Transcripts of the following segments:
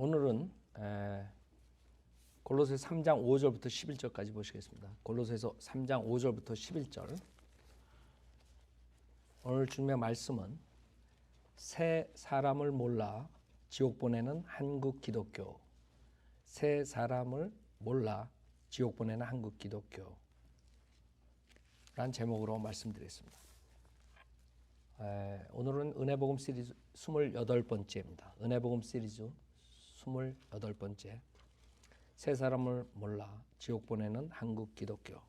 오늘은 골로새 3장 5절부터 11절까지 보시겠습니다. 골로새서 3장 5절부터 11절. 오늘 주님의 말씀은 새 사람을 몰라 지옥 보내는 한국 기독교. 새 사람을 몰라 지옥 보내는 한국 기독교. 라는 제목으로 말씀드리겠습니다. 오늘은 은혜복음 시리즈 28번째입니다. 은혜복음 시리즈 28번째. 새 사람을 몰라 지옥 보내는 한국 기독교.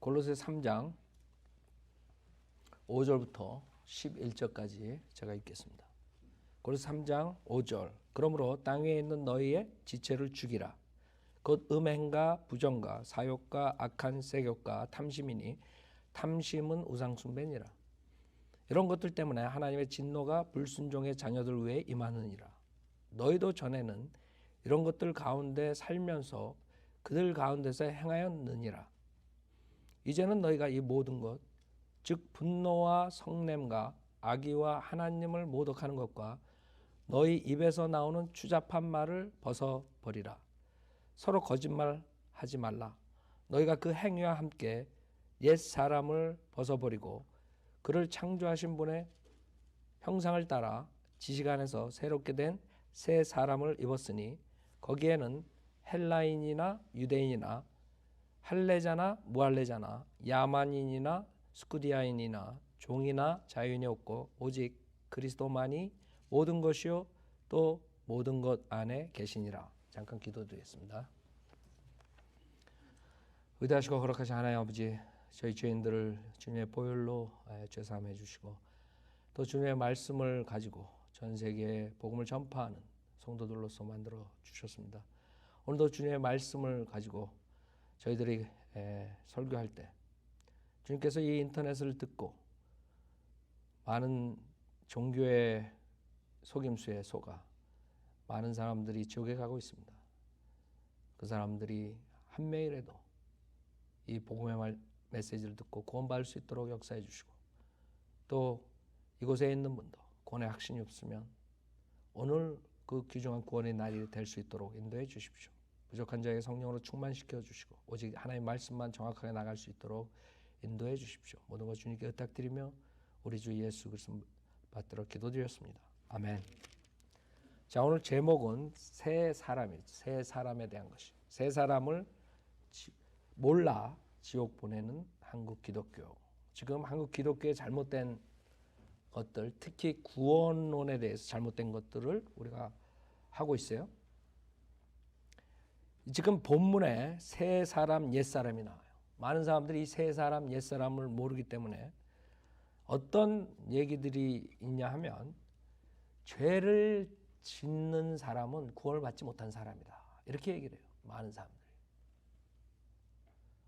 골로새 3장 5절부터 11절까지 제가 읽겠습니다. 골로새 3장 5절. 그러므로 땅 위에 있는 너희의 지체를 죽이라. 곧 음행과 부정과 사욕과 악한 세욕과 탐심이니 탐심은 우상숭배니라. 이런 것들 때문에 하나님의 진노가 불순종의 자녀들 위에 임하느니라. 너희도 전에는 이런 것들 가운데 살면서 그들 가운데서 행하였느니라. 이제는 너희가 이 모든 것, 즉 분노와 성냄과 악의와 하나님을 모독하는 것과 너희 입에서 나오는 추잡한 말을 벗어버리라. 서로 거짓말하지 말라. 너희가 그 행위와 함께 옛 사람을 벗어버리고 그를 창조하신 분의 형상을 따라 지식 안에서 새롭게 된 새 사람을 입었으니 거기에는 헬라인이나 유대인이나 할례자나 무할례자나 야만인이나 스쿠디아인이나 종이나 자유인이 없고 오직 그리스도만이 모든 것이요 또 모든 것 안에 계시니라. 잠깐 기도드리겠습니다. 위대하시고 거룩하신 하나님 아버지, 저희 죄인들을 주님의 보혈로 죄사함해 주시고 또 주님의 말씀을 가지고 전 세계에 복음을 전파하는 성도들로서 만들어 주셨습니다. 오늘도 주님의 말씀을 가지고 저희들이 설교할 때 주님께서 이 인터넷을 듣고 많은 종교의 속임수에 속아 많은 사람들이 지옥에 가고 있습니다. 그 사람들이 한 명이라도 이 복음의 메시지를 듣고 구원받을 수 있도록 역사해 주시고 또 이곳에 있는 분도 구원의 확신이 없으면 오늘 그 귀중한 구원의 날이 될 수 있도록 인도해 주십시오. 부족한 자에게 성령으로 충만시켜 주시고 오직 하나님의 말씀만 정확하게 나갈 수 있도록 인도해 주십시오. 모든 것 주님께 의탁드리며 우리 주 예수 그리스도 받들어 기도드렸습니다. 아멘. 자, 오늘 제목은 새 사람이에요. 새 사람에 대한 것이. 새 사람을 몰라 지옥 보내는 한국 기독교. 지금 한국 기독교의 잘못된 것들, 특히 구원론에 대해서 잘못된 것들을 우리가 하고 있어요. 지금 본문에 새 사람, 옛 사람이 나와요. 많은 사람들이 이 새 사람, 옛 사람을 모르기 때문에 어떤 얘기들이 있냐 하면 죄를 짓는 사람은 구원을 받지 못한 사람이다. 이렇게 얘기를 해요. 많은 사람들이.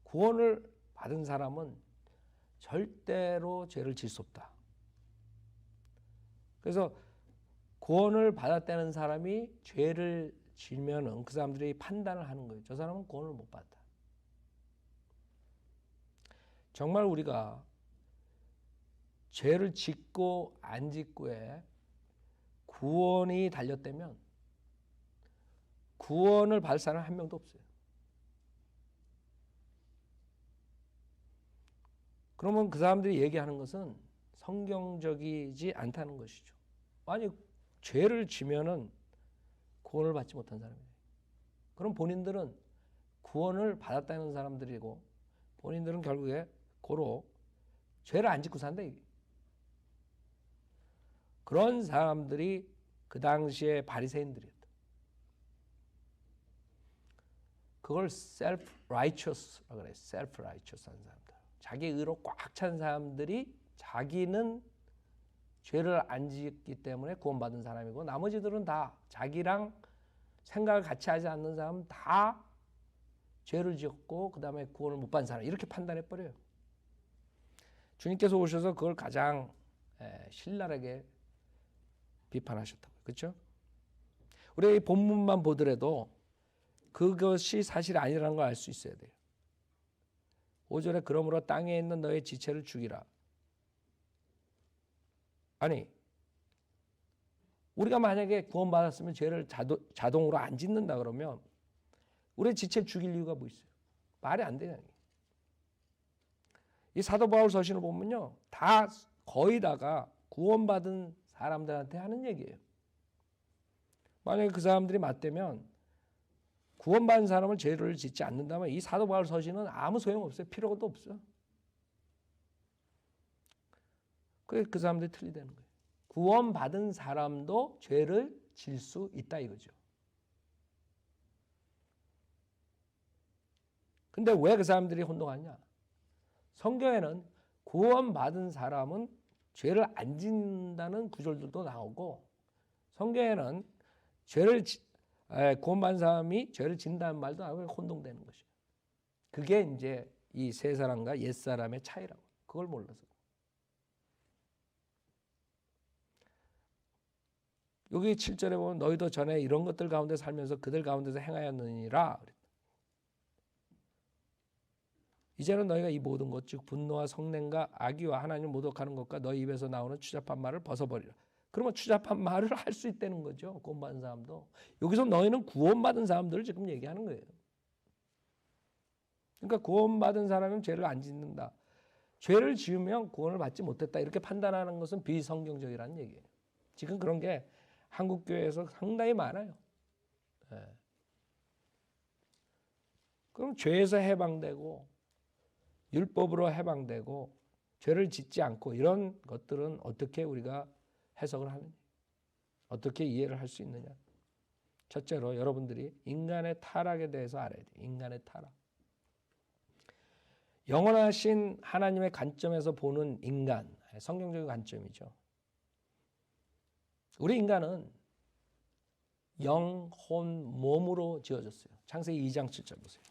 구원을 받은 사람은 절대로 죄를 질 수 없다. 그래서 구원을 받았다는 사람이 죄를 지면은 그 사람들이 판단을 하는 거예요. 저 사람은 구원을 못 받았다. 정말 우리가 죄를 짓고 안 짓고에 구원이 달렸다면 구원을 받을 사람 한 명도 없어요. 그러면 그 사람들이 얘기하는 것은 성경적이지 않다는 것이죠. 만약 죄를 지면은 구원을 받지 못한 사람이에요. 그럼 본인들은 구원을 받았다는 사람들이고 본인들은 결국에 고로 죄를 안 짓고 산다. 그런 사람들이 그 당시에 바리새인들이었다. 그걸 self-righteous라고 그래요. self-righteous 한 사람들. 자기 의로 꽉 찬 사람들이 자기는 죄를 안 짓기 때문에 구원받은 사람이고 나머지들은 다 자기랑 생각을 같이 하지 않는 사람은 다 죄를 지었고 그 다음에 구원을 못 받은 사람 이렇게 판단해버려요. 주님께서 오셔서 그걸 가장 신랄하게 비판하셨다고요. 그렇죠? 우리가 이 본문만 보더라도 그것이 사실이 아니라는 걸 알 수 있어야 돼요. 5절에 그러므로 땅에 있는 너의 지체를 죽이라. 아니 우리가 만약에 구원받았으면 죄를 자동으로 안 짓는다 그러면 우리 지체 죽일 이유가 뭐 있어요? 말이 안 되잖아요. 이 사도 바울 서신을 보면요, 다 거의 다가 구원받은 사람들한테 하는 얘기예요. 만약에 그 사람들이 맞대면 구원받은 사람을 죄를 짓지 않는다면 이 사도 바울 서신은 아무 소용없어요. 필요도 없어요. 그 사람들이 틀리다는 거예요. 구원받은 사람도 죄를 질 수 있다 이거죠. 근데 왜 그 사람들이 혼동하냐? 성경에는 구원받은 사람은 죄를 안 짓는다는 구절들도 나오고, 성경에는 구원받은 사람이 죄를 짓는다는 말도 나오고 혼동되는 것이에요. 그게 이제 이 새 사람과 옛 사람의 차이라고. 그걸 몰라서. 여기 7절에 보면 너희도 전에 이런 것들 가운데 살면서 그들 가운데서 행하였느니라. 이제는 너희가 이 모든 것, 즉 분노와 성냄과 악의와 하나님을 모독하는 것과 너희 입에서 나오는 추잡한 말을 벗어버리라. 그러면 추잡한 말을 할 수 있다는 거죠. 구원받은 사람도. 여기서 너희는 구원받은 사람들을 지금 얘기하는 거예요. 그러니까 구원받은 사람은 죄를 안 짓는다. 죄를 지으면 구원을 받지 못했다. 이렇게 판단하는 것은 비성경적이라는 얘기예요. 지금 그런 게 한국 교회에서 상당히 많아요. 그럼 죄에서 해방되고 율법으로 해방되고 죄를 짓지 않고 이런 것들은 어떻게 우리가 해석을 하느냐? 어떻게 이해를 할 수 있느냐? 첫째로 여러분들이 인간의 타락에 대해서 알아야 돼요. 인간의 타락. 영원하신 하나님의 관점에서 보는 인간, 성경적인 관점이죠. 우리 인간은 영, 혼, 몸으로 지어졌어요. 창세기 2장 7절 보세요.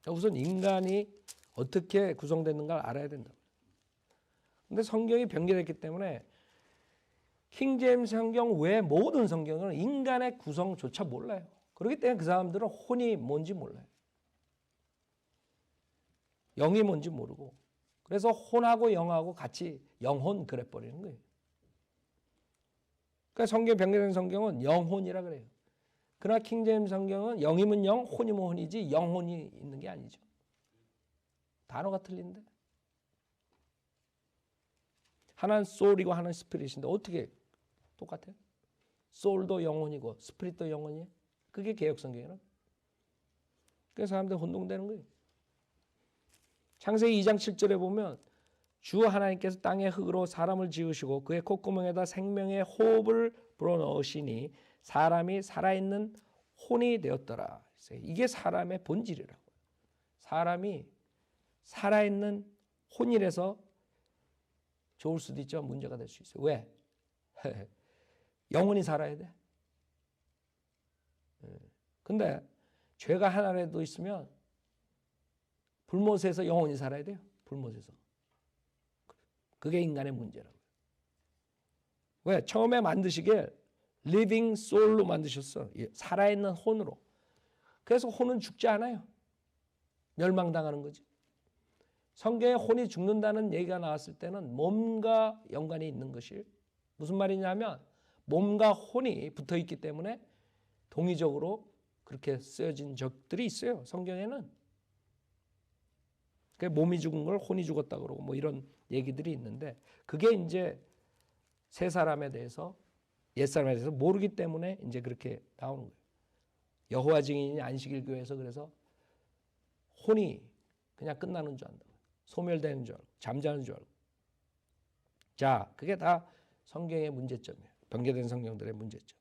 우선 인간이 어떻게 구성됐는가를 알아야 된다고요. 그런데 성경이 변개됐기 때문에 킹제임스 성경 외 모든 성경은 인간의 구성조차 몰라요. 그렇기 때문에 그 사람들은 혼이 뭔지 몰라요. 영이 뭔지 모르고, 그래서 혼하고 영하고 같이 영혼 그래버리는 거예요. 그러니까 성경 변개된 성경은 영혼이라 그래요. 그러나 킹제임스 성경은 영이면 영, 혼이면 혼이지 영혼이 있는 게 아니죠. 단어가 틀린데. 하나는 소울이고 하나는 스피릿인데 어떻게 똑같아요? 소울도 영혼이고 스피릿도 영혼이에요. 그게 개역 성경이에요. 그래서 사람들 혼동되는 거예요. 창세기 2장 7절에 보면 주 하나님께서 땅의 흙으로 사람을 지으시고 그의 콧구멍에다 생명의 호흡을 불어넣으시니 사람이 살아있는 혼이 되었더라. 이게 사람의 본질이라고요. 사람이 살아있는 혼이라서 좋을 수도 있죠. 문제가 될 수 있어요. 왜? 영혼이 살아야 돼. 근데 죄가 하나라도 있으면 불못에서 영혼이 살아야 돼요. 불못에서. 그게 인간의 문제라고요. 왜? 처음에 만드시길 living soul로 만드셨어. 살아있는 혼으로. 그래서 혼은 죽지 않아요. 멸망당하는 거지. 성경에 혼이 죽는다는 얘기가 나왔을 때는 몸과 연관이 있는 것이 무슨 말이냐면 몸과 혼이 붙어있기 때문에 동의적으로 그렇게 쓰여진 적들이 있어요. 성경에는. 몸이 죽은 걸 혼이 죽었다 그러고 뭐 이런 얘기들이 있는데 그게 이제 새 사람에 대해서 옛 사람에 대해서 모르기 때문에 이제 그렇게 나오는 거예요. 여호와 증인이 안식일 교회에서 그래서 혼이 그냥 끝나는 줄 안다고. 소멸되는 줄 알고 잠자는 줄 알고. 자, 그게 다 성경의 문제점이에요. 변개된 성경들의 문제점.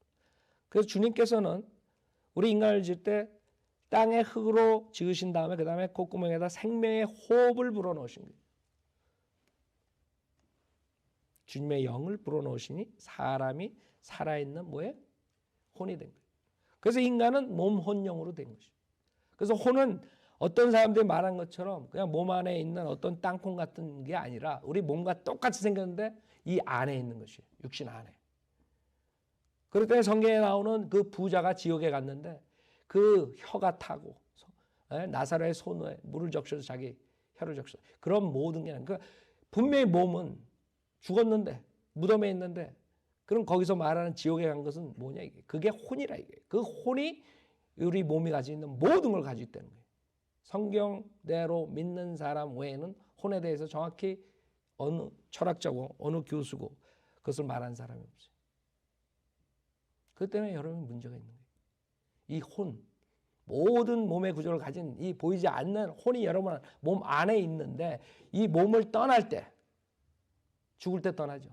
그래서 주님께서는 우리 인간을 지을 때 땅의 흙으로 지으신 다음에 그 다음에 콧구멍에다 생명의 호흡을 불어넣으신 거예요. 주님의 영을 불어넣으시니 사람이 살아있는 뭐예요? 혼이 된 거예요. 그래서 인간은 몸, 혼, 영으로 된 것이죠. 그래서 혼은 어떤 사람들이 말한 것처럼 그냥 몸 안에 있는 어떤 땅콩 같은 게 아니라 우리 몸과 똑같이 생겼는데 이 안에 있는 것이에요. 육신 안에. 그럴 때 성경에 나오는 그 부자가 지옥에 갔는데 그 혀가 타고 나사로의 손에 물을 적셔서 자기 혀를 적셔. 그런 모든 게 그러니까 분명히 몸은 죽었는데 무덤에 있는데 그럼 거기서 말하는 지옥에 간 것은 뭐냐 이게. 그게 혼이라 이게. 그 혼이 우리 몸이 가지고 있는 모든 걸 가지고 있다는 거예요. 성경대로 믿는 사람 외에는 혼에 대해서 정확히 어느 철학자고 어느 교수고 그것을 말한 사람이 없어요. 그것 때문에 여러분 문제가 있는 거예요. 이 혼, 모든 몸의 구조를 가진 이 보이지 않는 혼이 여러분 몸 안에 있는데 이 몸을 떠날 때, 죽을 때 떠나죠.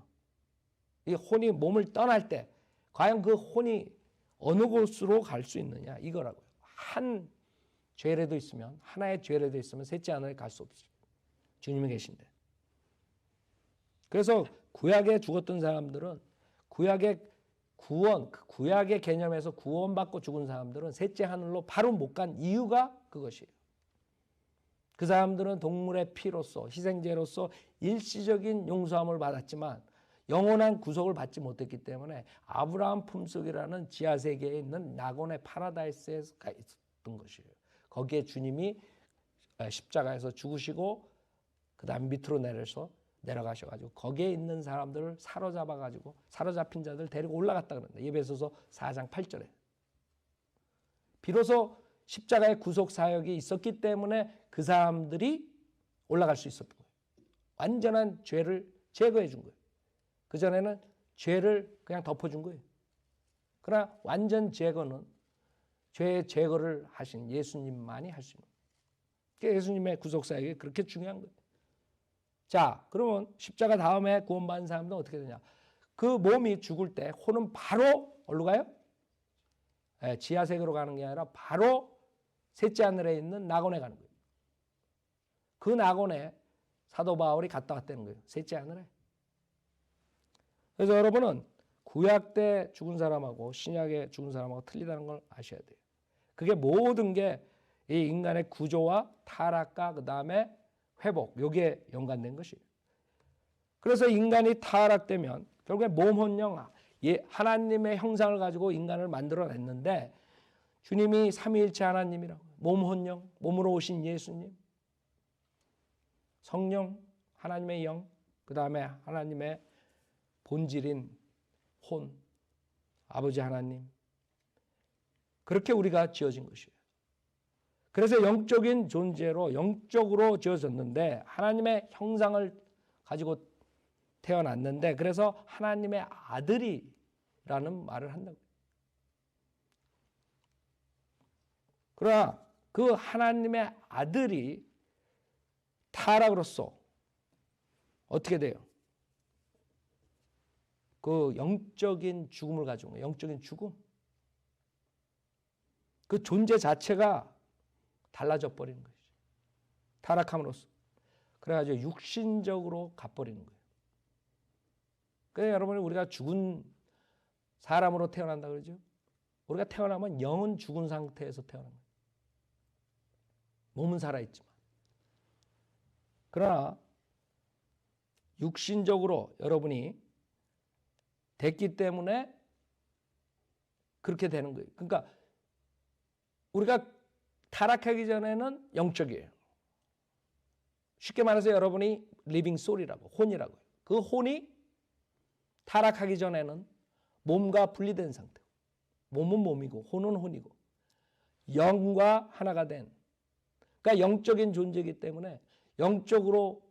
이 혼이 몸을 떠날 때 과연 그 혼이 어느 곳으로 갈 수 있느냐 이거라고요. 한 죄라도 있으면, 하나의 죄라도 있으면 셋째 하늘에 갈 수 없어요. 주님이 계신데. 그래서 구약에 죽었던 사람들은 구약의 구원, 구약의 개념에서 구원받고 죽은 사람들은 셋째 하늘로 바로 못 간 이유가 그것이에요. 그 사람들은 동물의 피로서, 희생제로서 일시적인 용서함을 받았지만 영원한 구속을 받지 못했기 때문에 아브라함 품속이라는 지하세계에 있는 낙원의 파라다이스에 가 있었던 것이에요. 거기에 주님이 십자가에서 죽으시고 그 다음 밑으로 내려가셔가지고 거기에 있는 사람들을 사로잡아가지고 사로잡힌 자들 데리고 올라갔다 그러는데 에베소서 4장 8절에 비로소 십자가의 구속 사역이 있었기 때문에 그 사람들이 올라갈 수 있었던 거예요. 완전한 죄를 제거해 준 거예요. 그전에는 죄를 그냥 덮어준 거예요. 그러나 완전 제거는 죄의 제거를 하신 예수님만이 할 수 있는 거예요. 예수님의 구속 사역이 그렇게 중요한 거예요. 자, 그러면 십자가 다음에 구원받은 사람들은 어떻게 되냐? 그 몸이 죽을 때 혼은 바로 어디로 가요? 지하세계로 가는 게 아니라 바로 셋째 하늘에 있는 낙원에 가는 거예요. 그 낙원에 사도 바울이 갔다 왔다는 거예요. 셋째 하늘에. 그래서 여러분은 구약 때 죽은 사람하고 신약에 죽은 사람하고 틀리다는 걸 아셔야 돼요. 그게 모든 게 이 인간의 구조와 타락과 그 다음에 회복, 여기에 연관된 것이에요. 그래서 인간이 타락되면 결국에 몸, 혼, 영, 하나님의 형상을 가지고 인간을 만들어냈는데 주님이 삼위일체 하나님이라고 몸, 혼, 영, 몸으로 오신 예수님, 성령, 하나님의 영, 그 다음에 하나님의 본질인 혼, 아버지 하나님, 그렇게 우리가 지어진 것이에요. 그래서 영적인 존재로 영적으로 지어졌는데 하나님의 형상을 가지고 태어났는데 그래서 하나님의 아들이라는 말을 한다고요. 그러나 그 하나님의 아들이 타락으로서 어떻게 돼요? 그 영적인 죽음을 가지고 있는 거예요. 영적인 죽음. 그 존재 자체가 달라져 버리는 것이죠. 타락함으로써. 그래가지고 육신적으로 가버리는 거예요. 그래서 여러분 우리가 죽은 사람으로 태어난다 그러죠. 우리가 태어나면 영은 죽은 상태에서 태어난 거예요. 몸은 살아있지만. 그러나 육신적으로 여러분이 됐기 때문에 그렇게 되는 거예요. 그러니까 우리가 타락하기 전에는 영적이에요. 쉽게 말해서 여러분이 리빙 소울이라고, 혼이라고요. 그 혼이 타락하기 전에는 몸과 분리된 상태고, 몸은 몸이고 혼은 혼이고 영과 하나가 된, 그러니까 영적인 존재이기 때문에 영적으로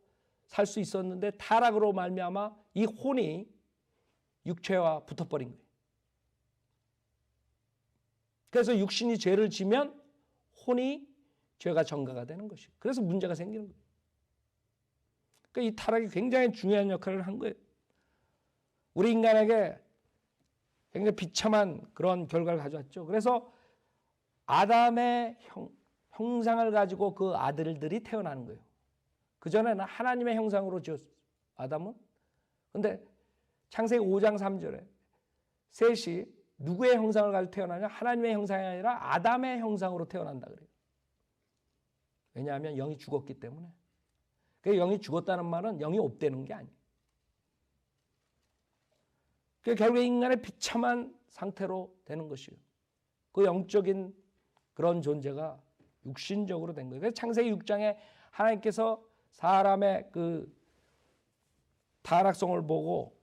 살 수 있었는데 타락으로 말미암아 이 혼이 육체와 붙어버린 거예요. 그래서 육신이 죄를 지면 혼이 죄가 전가가 되는 것이에요. 그래서 문제가 생기는 거예요. 그러니까 이 타락이 굉장히 중요한 역할을 한 거예요. 우리 인간에게 굉장히 비참한 그런 결과를 가져왔죠. 그래서 아담의 형상을 가지고 그 아들들이 태어나는 거예요. 그전에는 하나님의 형상으로 지었어요. 아담은. 근데 창세기 5장 3절에 셋이 누구의 형상을 가지고 태어나냐? 하나님의 형상이 아니라 아담의 형상으로 태어난다 그래요. 왜냐하면 영이 죽었기 때문에. 그 영이 죽었다는 말은 영이 없대는 게 아니에요. 그 결국에 인간의 비참한 상태로 되는 것이에요. 그 영적인 그런 존재가 육신적으로 된 거예요. 그래서 창세기 6장에 하나님께서 사람의 그 타락성을 보고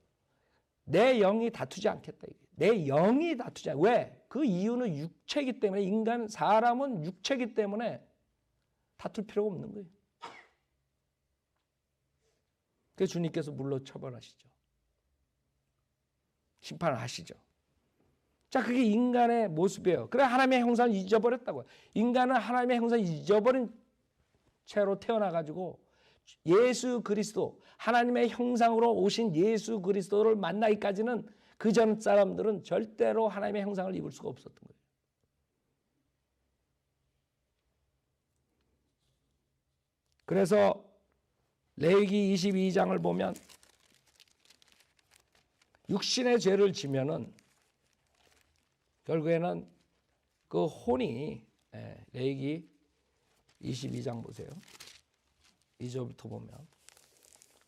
내 영이 다투지 않겠다. 내 영이 다투지 않. 왜? 그 이유는 육체이기 때문에 사람은 육체이기 때문에 다툴 필요가 없는 거예요. 그래서 주님께서 물로 처벌하시죠. 심판을 하시죠. 자, 그게 인간의 모습이에요. 그래 하나님의 형상을 잊어버렸다고요. 인간은 하나님의 형상을 잊어버린 채로 태어나가지고 예수 그리스도, 하나님의 형상으로 오신 예수 그리스도를 만나기까지는 그 전 사람들은 절대로 하나님의 형상을 입을 수가 없었던 거예요. 그래서 레위기 22장을 보면 육신의 죄를 지면은 결국에는 그 혼이, 레위기 22장 보세요. 2절부터 보면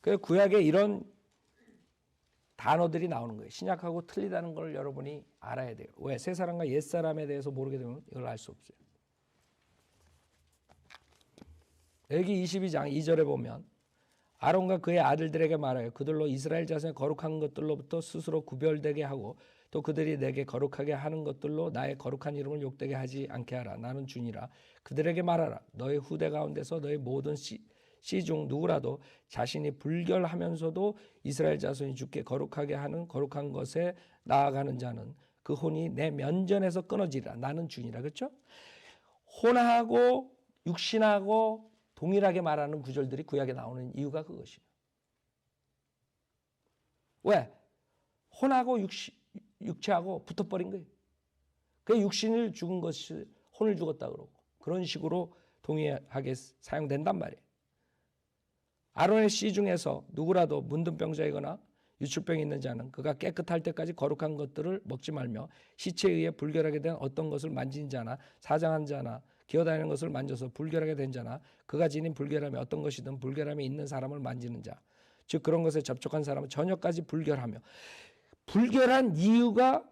그 구약에 이런 단어들이 나오는 거예요. 신약하고 틀리다는 걸 여러분이 알아야 돼요. 왜? 새 사람과 옛 사람에 대해서 모르게 되면 이걸 알 수 없어요. 레위기 22장 2절에 보면 아론과 그의 아들들에게 말하여 그들로 이스라엘 자손의 거룩한 것들로부터 스스로 구별되게 하고 또 그들이 내게 거룩하게 하는 것들로 나의 거룩한 이름을 욕되게 하지 않게 하라. 나는 주니라. 그들에게 말하라. 너의 후대 가운데서 너의 모든 시중 누구라도 자신이 불결하면서도 이스라엘 자손이 주께 거룩하게 하는 거룩한 것에 나아가는 자는 그 혼이 내 면전에서 끊어지리라. 나는 주니라. 그렇죠? 혼하고 육신하고 동일하게 말하는 구절들이 구약에 나오는 이유가 그것이에요. 왜? 혼하고 육체하고 붙어버린 거예요. 그 육신을 죽은 것이 혼을 죽었다 그러고 그런 식으로 동일하게 사용된단 말이에요. 아론의 씨 중에서 누구라도 문둥병자이거나 유출병이 있는 자는 그가 깨끗할 때까지 거룩한 것들을 먹지 말며 시체에 의해 불결하게 된 어떤 것을 만진 자나 사장한 자나 기어다니는 것을 만져서 불결하게 된 자나 그가 지닌 불결함이 어떤 것이든 불결함이 있는 사람을 만지는 자, 즉 그런 것에 접촉한 사람은 저녁까지 불결하며, 불결한 이유가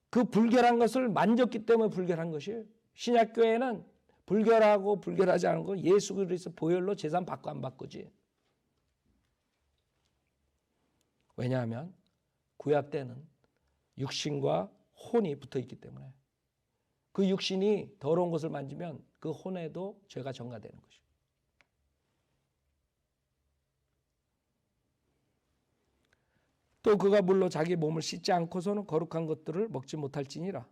그 불결한 것을 만졌기 때문에 불결한 것이에요. 신약교회는 불결하고 불결하지 않은 건 예수 그리스도 보혈로 제산 받고 안 받고지. 왜냐하면 구약 때는 육신과 혼이 붙어 있기 때문에 그 육신이 더러운 것을 만지면 그 혼에도 죄가 전가되는 것이죠. 또 그가 물로 자기 몸을 씻지 않고서는 거룩한 것들을 먹지 못할지니라.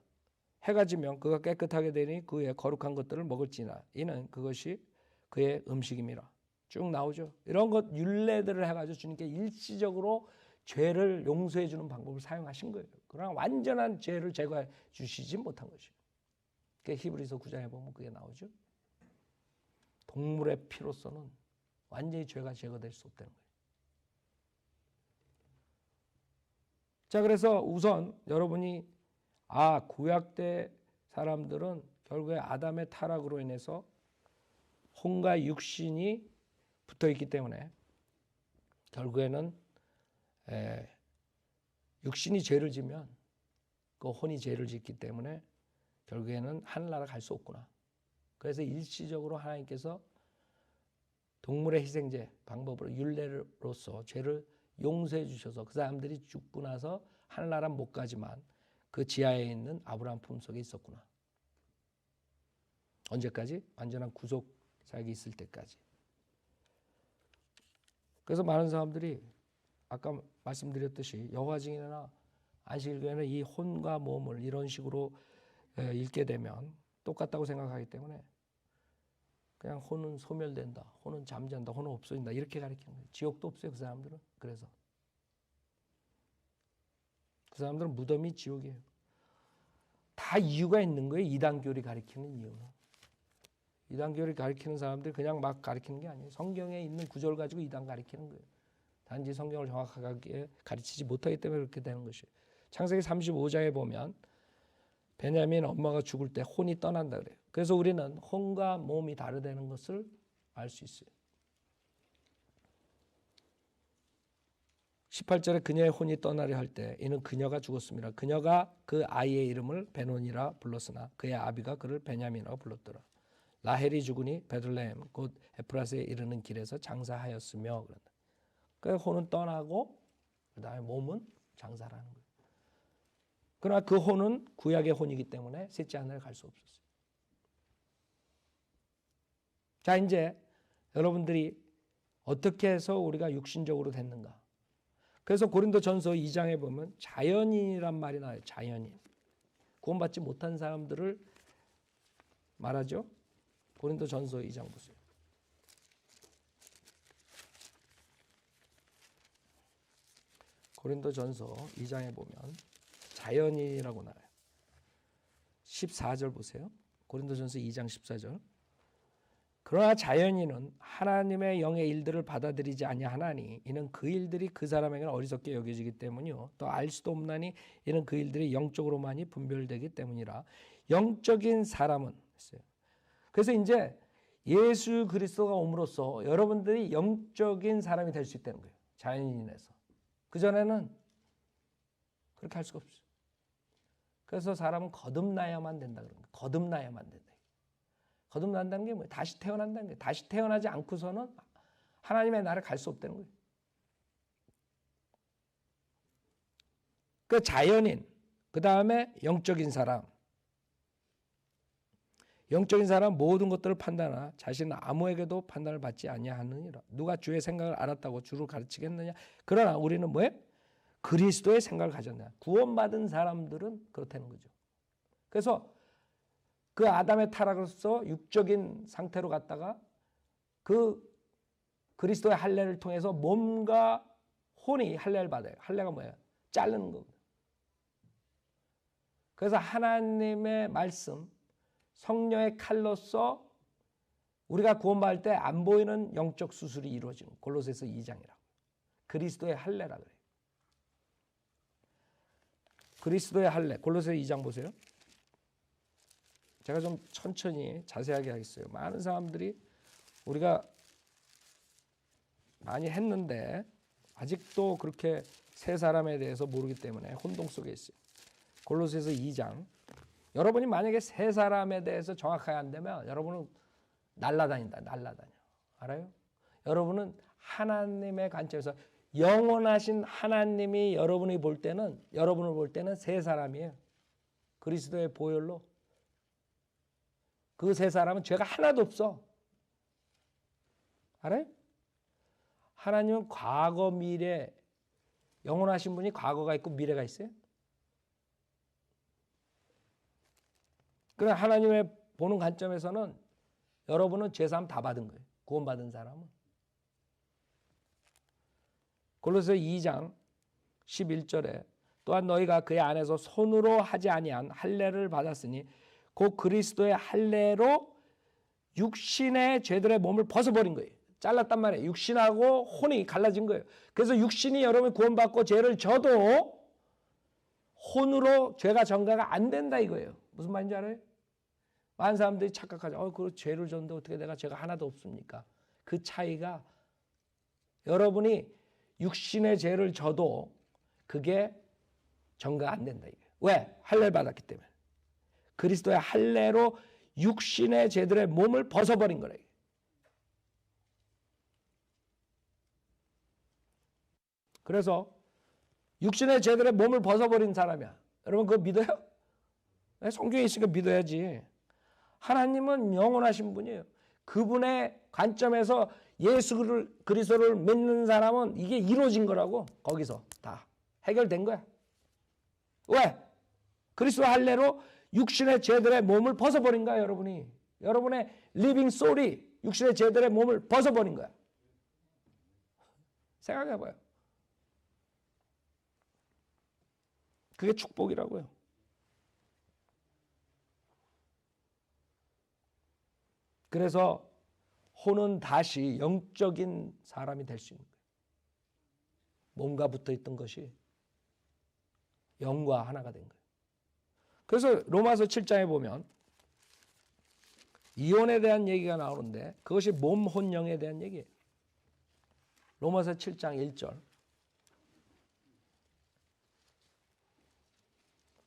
해가 지면 그가 깨끗하게 되니 그의 거룩한 것들을 먹을지니라. 이는 그것이 그의 음식임이라. 쭉 나오죠. 이런 것 율례들을 해가지고 주님께 일시적으로 죄를 용서해 주는 방법을 사용하신 거예요. 그러나 완전한 죄를 제거해 주시지 못한 것이에요. 히브리서 9장에 보면 그게 나오죠. 동물의 피로서는 완전히 죄가 제거될 수 없다는 거예요. 자, 그래서 우선 여러분이 구약 때 사람들은 결국에 아담의 타락으로 인해서 혼과 육신이 붙어 있기 때문에 결국에는 육신이 죄를 지면 그 혼이 죄를 짓기 때문에 결국에는 하늘나라 갈 수 없구나. 그래서 일시적으로 하나님께서 동물의 희생제 방법으로 율례로서 죄를 용서해 주셔서 그 사람들이 죽고 나서 하늘나라 못 가지만 그 지하에 있는 아브라함 품속에 있었구나. 언제까지? 완전한 구속 사역이 있을 때까지. 그래서 많은 사람들이 아까 말씀드렸듯이 여호와 증인이나 안식일교회는 이 혼과 몸을 이런 식으로 읽게 되면 똑같다고 생각하기 때문에 그냥 혼은 소멸된다, 혼은 잠잔다, 혼은 없어진다 이렇게 가르치는 거예요. 지옥도 없어요, 그 사람들은. 그래서 그 사람들은 무덤이 지옥이에요. 다 이유가 있는 거예요. 이단교리 가르치는 이유는. 이단교리 가르치는 사람들이 그냥 막 가르치는 게 아니에요. 성경에 있는 구절 가지고 이단 가르치는 거예요. 단지 성경을 정확하게 가르치지 못하기 때문에 그렇게 되는 것이에요. 창세기 35장에 보면 베냐민 엄마가 죽을 때 혼이 떠난다 그래요. 그래서 우리는 혼과 몸이 다르다는 것을 알 수 있어요. 18절에 그녀의 혼이 떠나려 할 때 이는 그녀가 죽었습니다. 그녀가 그 아이의 이름을 베논이라 불렀으나 그의 아비가 그를 베냐민이라고 불렀더라. 라헬이 죽으니 베들레헴 곧 에프라스에 이르는 길에서 장사하였으며 그런다. 그 혼은 떠나고 그다음에 몸은 장사를 하는 거예요. 그러나 그 혼은 구약의 혼이기 때문에 셋째 하늘에 갈 수 없었어요. 자, 이제 여러분들이 어떻게 해서 우리가 육신적으로 됐는가? 그래서 고린도전서 2장에 보면 자연인이란 말이 나와요. 자연인. 구원받지 못한 사람들을 말하죠. 고린도전서 2장 보세요. 고린도전서 2장에 보면 자연인이라고 나와요. 14절 보세요. 고린도전서 2장 14절. 그러나 자연인은 하나님의 영의 일들을 받아들이지 아니하나니 이는 그 일들이 그 사람에게는 어리석게 여겨지기 때문이요 또 알 수도 없나니 이는 그 일들이 영적으로만이 분별되기 때문이라. 영적인 사람은 했어요. 그래서 이제 예수 그리스도가 옴으로써 여러분들이 영적인 사람이 될 수 있다는 거예요. 자연인에서. 그전에는 그렇게 할 수가 없어요. 그래서 사람은 거듭나야만 된다 그런 거예요. 거듭나야만 된다. 거듭난다는 게 뭐예요? 다시 태어난다는 거예요. 다시 태어나지 않고서는 하나님의 나라에 갈 수 없다는 거예요. 그 자연인, 그 다음에 영적인 사람. 영적인 사람 모든 것들을 판단하나 자신은 아무에게도 판단을 받지 아니하느니라. 누가 주의 생각을 알았다고 주를 가르치겠느냐? 그러나 우리는 뭐예요? 그리스도의 생각을 가졌냐? 구원받은 사람들은 그렇다는 거죠. 그래서 그 아담의 타락으로서 육적인 상태로 갔다가 그 그리스도의 할례를 통해서 몸과 혼이 할례를 받아요. 할례가 뭐예요? 자르는 거거든요. 그래서 하나님의 말씀, 성령의 칼로서 우리가 구원받을 때 안 보이는 영적 수술이 이루어지는 골로새서 2장이라고. 그리스도의 할례라 그래요. 그리스도의 할례. 골로새 2장 보세요. 제가 좀 천천히 자세하게 하겠어요. 많은 사람들이 우리가 많이 했는데 아직도 그렇게 새 사람에 대해서 모르기 때문에 혼동 속에 있어요. 골로새서 2장. 여러분이 만약에 새 사람에 대해서 정확하게 안 되면 여러분은 날라다닌다. 날라다녀. 알아요? 여러분은 하나님의 관점에서 영원하신 하나님이 여러분을 볼 때는 새 사람이에요. 그리스도의 보혈로. 그 세 사람은 죄가 하나도 없어. 알아요? 하나님은 과거, 미래, 영원하신 분이 과거가 있고 미래가 있어요. 그러나 하나님의 보는 관점에서는 여러분은 죄사함 다 받은 거예요. 구원받은 사람은. 골로새 2장 11절에 또한 너희가 그의 안에서 손으로 하지 아니한 할례를 받았으니 곧 그리스도의 할례로 육신의 죄들의 몸을 벗어버린 거예요. 잘랐단 말이에요. 육신하고 혼이 갈라진 거예요. 그래서 육신이 여러분이 구원받고 죄를 져도 혼으로 죄가 전가가 안 된다 이거예요. 무슨 말인지 알아요? 많은 사람들이 착각하죠. 그 죄를 졌는데 어떻게 내가 죄가 하나도 없습니까? 그 차이가 여러분이 육신의 죄를 져도 그게 전가가 안 된다 이거예요. 왜? 할례를 받았기 때문에. 그리스도의 할례로 육신의 죄들의 몸을 벗어버린 거래요. 그래서 육신의 죄들의 몸을 벗어버린 사람이야. 여러분 그거 믿어요? 성경에 있으니까 믿어야지. 하나님은 영원하신 분이에요. 그분의 관점에서 예수 그리스도를 믿는 사람은 이게 이루어진 거라고. 거기서 다 해결된 거야. 왜? 그리스도 할례로 육신의 죄들의 몸을 벗어버린 거야. 여러분의 리빙 소울이 육신의 죄들의 몸을 벗어버린 거야. 생각해봐요. 그게 축복이라고요. 그래서 혼은 다시 영적인 사람이 될 수 있는 거예요. 몸과 붙어있던 것이 영과 하나가 된 거예요. 그래서 로마서 7장에 보면 이혼에 대한 얘기가 나오는데 그것이 몸, 혼, 영에 대한 얘기예요. 로마서 7장 1절.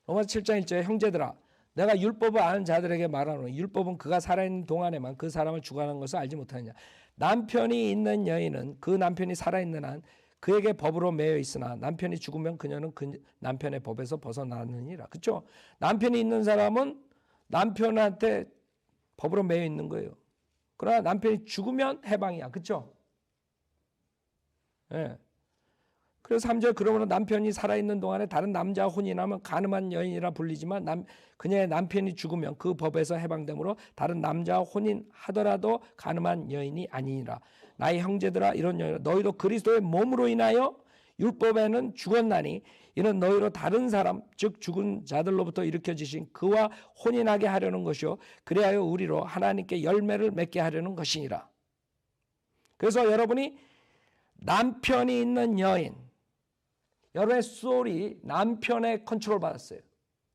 로마서 7장 1절에 형제들아 내가 율법을 아는 자들에게 말하노니 율법은 그가 살아있는 동안에만 그 사람을 주관하는 것을 알지 못하느냐. 남편이 있는 여인은 그 남편이 살아있는 한 그에게 법으로 매여 있으나 남편이 죽으면 그녀는 그 남편의 법에서 벗어나느니라. 그렇죠? 남편이 있는 사람은 남편한테 법으로 매여 있는 거예요. 그러나 남편이 죽으면 해방이야. 그렇죠? 예. 그래서 3절 그러므로 남편이 살아있는 동안에 다른 남자와 혼인하면 간음한 여인이라 불리지만 그녀의 남편이 죽으면 그 법에서 해방되므로 다른 남자와 혼인하더라도 간음한 여인이 아니니라. 나의 형제들아 이런 여인아 너희도 그리스도의 몸으로 인하여 율법에는 죽었나니 이는 너희로 다른 사람 즉 죽은 자들로부터 일으켜지신 그와 혼인하게 하려는 것이요 그리하여 우리로 하나님께 열매를 맺게 하려는 것이니라. 그래서 여러분이 남편이 있는 여인, 여러분의 소울이 남편의 컨트롤 받았어요.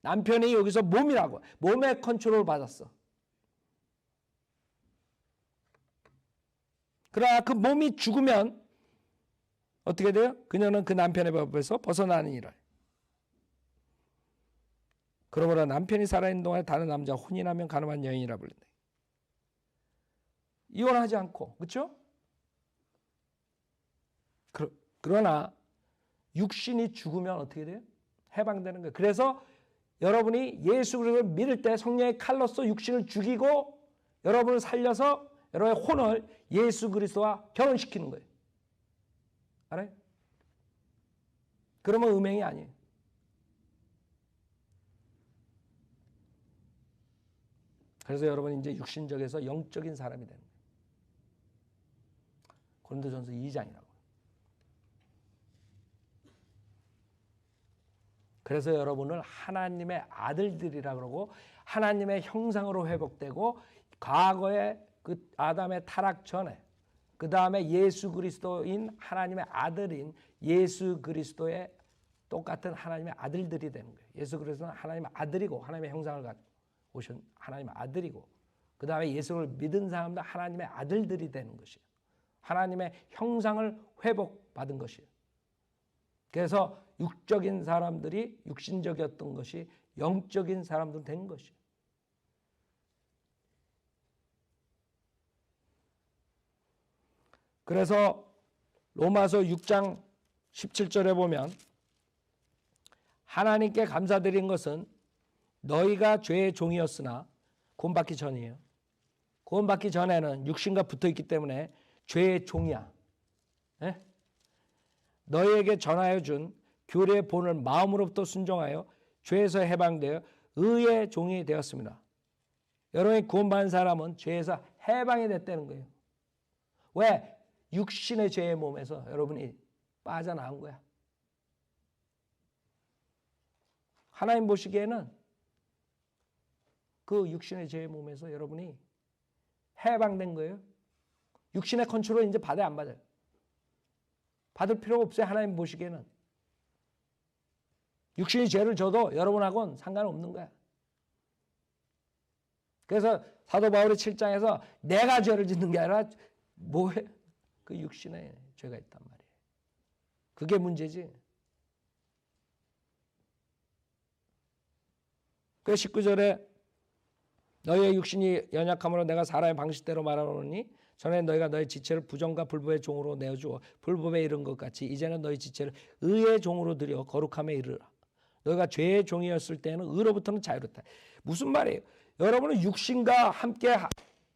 남편이 여기서 몸이라고, 몸의 컨트롤 받았어. 그러나 그 몸이 죽으면 어떻게 돼요? 그녀는 그 남편의 법에서 벗어나느니라. 그러므로 남편이 살아있는 동안에 다른 남자 혼인하면 간음한 여인이라 불린다. 이혼하지 않고, 그렇죠? 그러나 육신이 죽으면 어떻게 돼요? 해방되는 거예요. 그래서 여러분이 예수 그리스도를 믿을 때 성령의 칼로서 육신을 죽이고 여러분을 살려서 여러분의 혼을 예수 그리스도와 결혼시키는 거예요. 알아요? 그러면 음행이 아니에요. 그래서 여러분이 이제 육신적에서 영적인 사람이 되는 거예요. 고린도전서 2장이라고. 그래서 여러분을 하나님의 아들들이라 그러고 하나님의 형상으로 회복되고 과거에 그 아담의 타락 전에 그 다음에 예수 그리스도인 하나님의 아들인 예수 그리스도의 똑같은 하나님의 아들들이 되는 거예요. 예수 그리스도는 하나님의 아들이고 하나님의 형상을 가지고 오신 하나님의 아들이고 그 다음에 예수를 믿은 사람도 하나님의 아들들이 되는 것이에요. 하나님의 형상을 회복받은 것이에요. 그래서 육적인 사람들이 육신적이었던 것이 영적인 사람들 된 것이에요. 그래서 로마서 6장 17절에 보면 하나님께 감사드린 것은 너희가 죄의 종이었으나 구원받기 전이에요. 구원받기 전에는 육신과 붙어있기 때문에 죄의 종이야. 네? 너희에게 전하여 준 교리의 본을 마음으로부터 순종하여 죄에서 해방되어 의의 종이 되었습니다. 여러분이 구원받은 사람은 죄에서 해방이 됐다는 거예요. 왜? 육신의 죄의 몸에서 여러분이 빠져나온 거야. 하나님 보시기에는 그 육신의 죄의 몸에서 여러분이 해방된 거예요. 육신의 컨트롤 이제 받아요, 안 받아요? 받을 필요가 없어요. 하나님 보시기에는. 육신이 죄를 져도 여러분하고는 상관없는 거야. 그래서 사도 바울이 7장에서 내가 죄를 짓는 게 아니라 뭐해? 그 육신에 죄가 있단 말이에요. 그게 문제지. 그 19절에 너희의 육신이 연약함으로 내가 사람의 방식대로 말하노니 전에 너희가 너희 지체를 부정과 불법의 종으로 내어주어 불법에 이른 것 같이 이제는 너희 지체를 의의 종으로 들여 거룩함에 이르라. 너희가 죄의 종이었을 때는 의로부터는 자유롭다. 무슨 말이에요? 여러분은 육신과 함께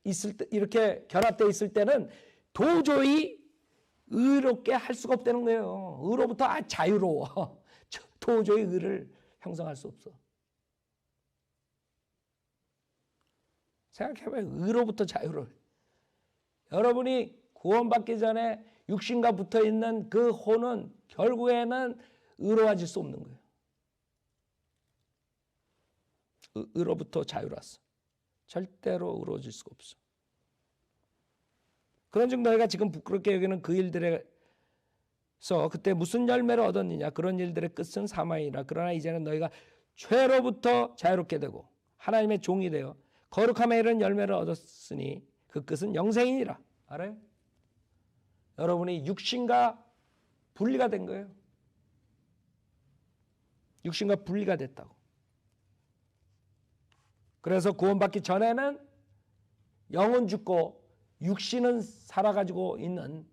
있을 때 이렇게 결합되어 있을 때는 도저히 의롭게 할 수가 없다는 거예요. 의로부터 자유로워. 도저히 의를 형성할 수 없어. 생각해봐요. 의로부터 자유로워. 여러분이 구원받기 전에 육신과 붙어있는 그 혼은 결국에는 의로워질 수 없는 거예요. 의로부터 자유로웠어. 절대로 의로워질 수가 없어. 그런즉 너희가 지금 부끄럽게 여기는 그 일들에서 그때 무슨 열매를 얻었느냐. 그런 일들의 끝은 사망이라. 그러나 이제는 너희가 죄로부터 자유롭게 되고 하나님의 종이 되어 거룩함에 이른 열매를 얻었으니 그 끝은 영생이니라. 알아요? 여러분이 육신과 분리가 된 거예요. 육신과 분리가 됐다고. 그래서 구원받기 전에는 영은 죽고 육신은 살아가지고 있는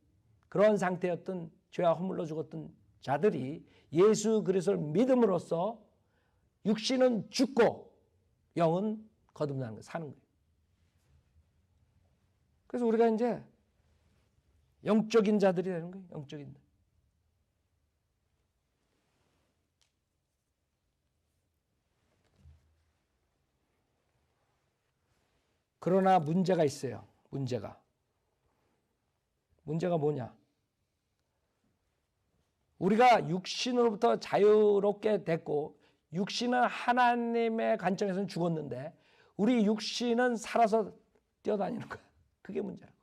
그런 상태였던 죄와 허물로 죽었던 자들이 예수 그리스도를 믿음으로써 육신은 죽고 영은 거듭나는 거예요. 사는 거예요. 그래서 우리가 이제 영적인 자들이 되는 거예요. 영적인 자. 그러나 문제가 있어요. 문제가 뭐냐? 우리가 육신으로부터 자유롭게 됐고 육신은 하나님의 관점에서는 죽었는데 우리 육신은 살아서 뛰어다니는 거야. 그게 문제라고.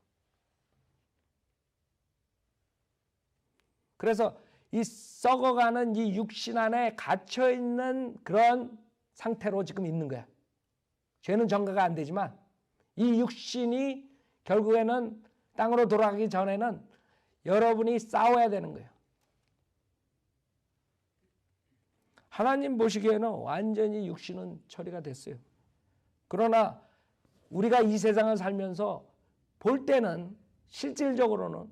그래서 이 썩어가는 이 육신 안에 갇혀있는 그런 상태로 지금 있는 거야. 죄는 전가가 안 되지만 이 육신이 결국에는 땅으로 돌아가기 전에는 여러분이 싸워야 되는 거예요. 하나님 보시기에는 완전히 육신은 처리가 됐어요. 그러나 우리가 이 세상을 살면서 볼 때는 실질적으로는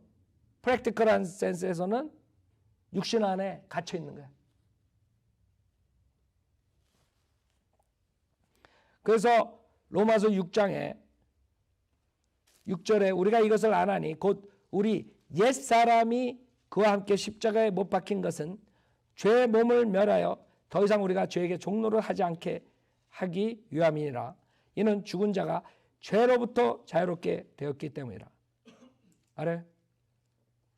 프랙티컬한 센스에서는 육신 안에 갇혀 있는 거야. 그래서 로마서 6장에 6절에 우리가 이것을 아나니 곧 우리 옛사람이 그와 함께 십자가에 못 박힌 것은 죄의 몸을 멸하여 더 이상 우리가 죄에게 종노를 하지 않게 하기 위함이니라. 이는 죽은 자가 죄로부터 자유롭게 되었기 때문이라. 알아요?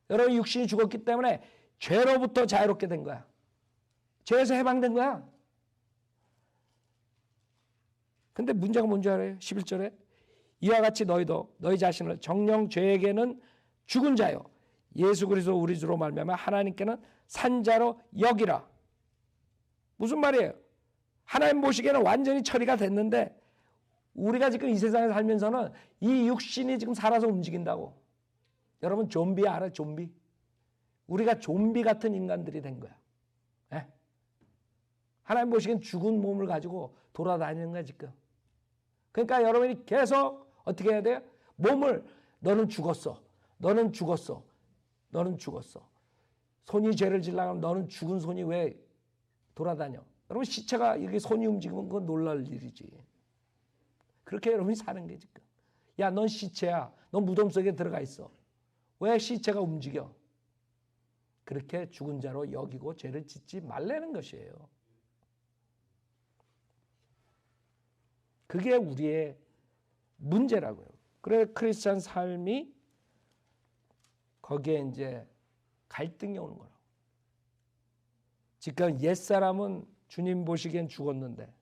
여러분 육신이 죽었기 때문에 죄로부터 자유롭게 된 거야. 죄에서 해방된 거야. 근데 문제가 뭔지 알아요? 11절에 이와 같이 너희도 너희 자신을 정령 죄에게는 죽은 자요 예수 그리스도 우리 주로 말미암아 하나님께는 산 자로 여기라. 무슨 말이에요? 하나님 보시기에는 완전히 처리가 됐는데 우리가 지금 이 세상에 살면서는 이 육신이 지금 살아서 움직인다고. 여러분 좀비 알아요? 좀비. 우리가 좀비 같은 인간들이 된 거야. 네? 하나님 보시기엔 죽은 몸을 가지고 돌아다니는 거야 지금. 그러니까 여러분이 계속 어떻게 해야 돼요? 몸을 너는 죽었어. 너는 죽었어. 너는 죽었어. 손이 죄를 지려면 너는 죽은 손이 왜 돌아다녀? 여러분 시체가 이렇게 손이 움직이면 그건 놀랄 일이지. 그렇게 여러분이 사는 게 지금. 야, 넌 시체야. 넌 무덤 속에 들어가 있어. 왜 시체가 움직여? 그렇게 죽은 자로 여기고 죄를 짓지 말라는 것이에요. 그게 우리의 문제라고요. 그래 크리스찬 삶이 거기에 이제 갈등이 오는 거라고. 지금 옛사람은 주님 보시기엔 죽었는데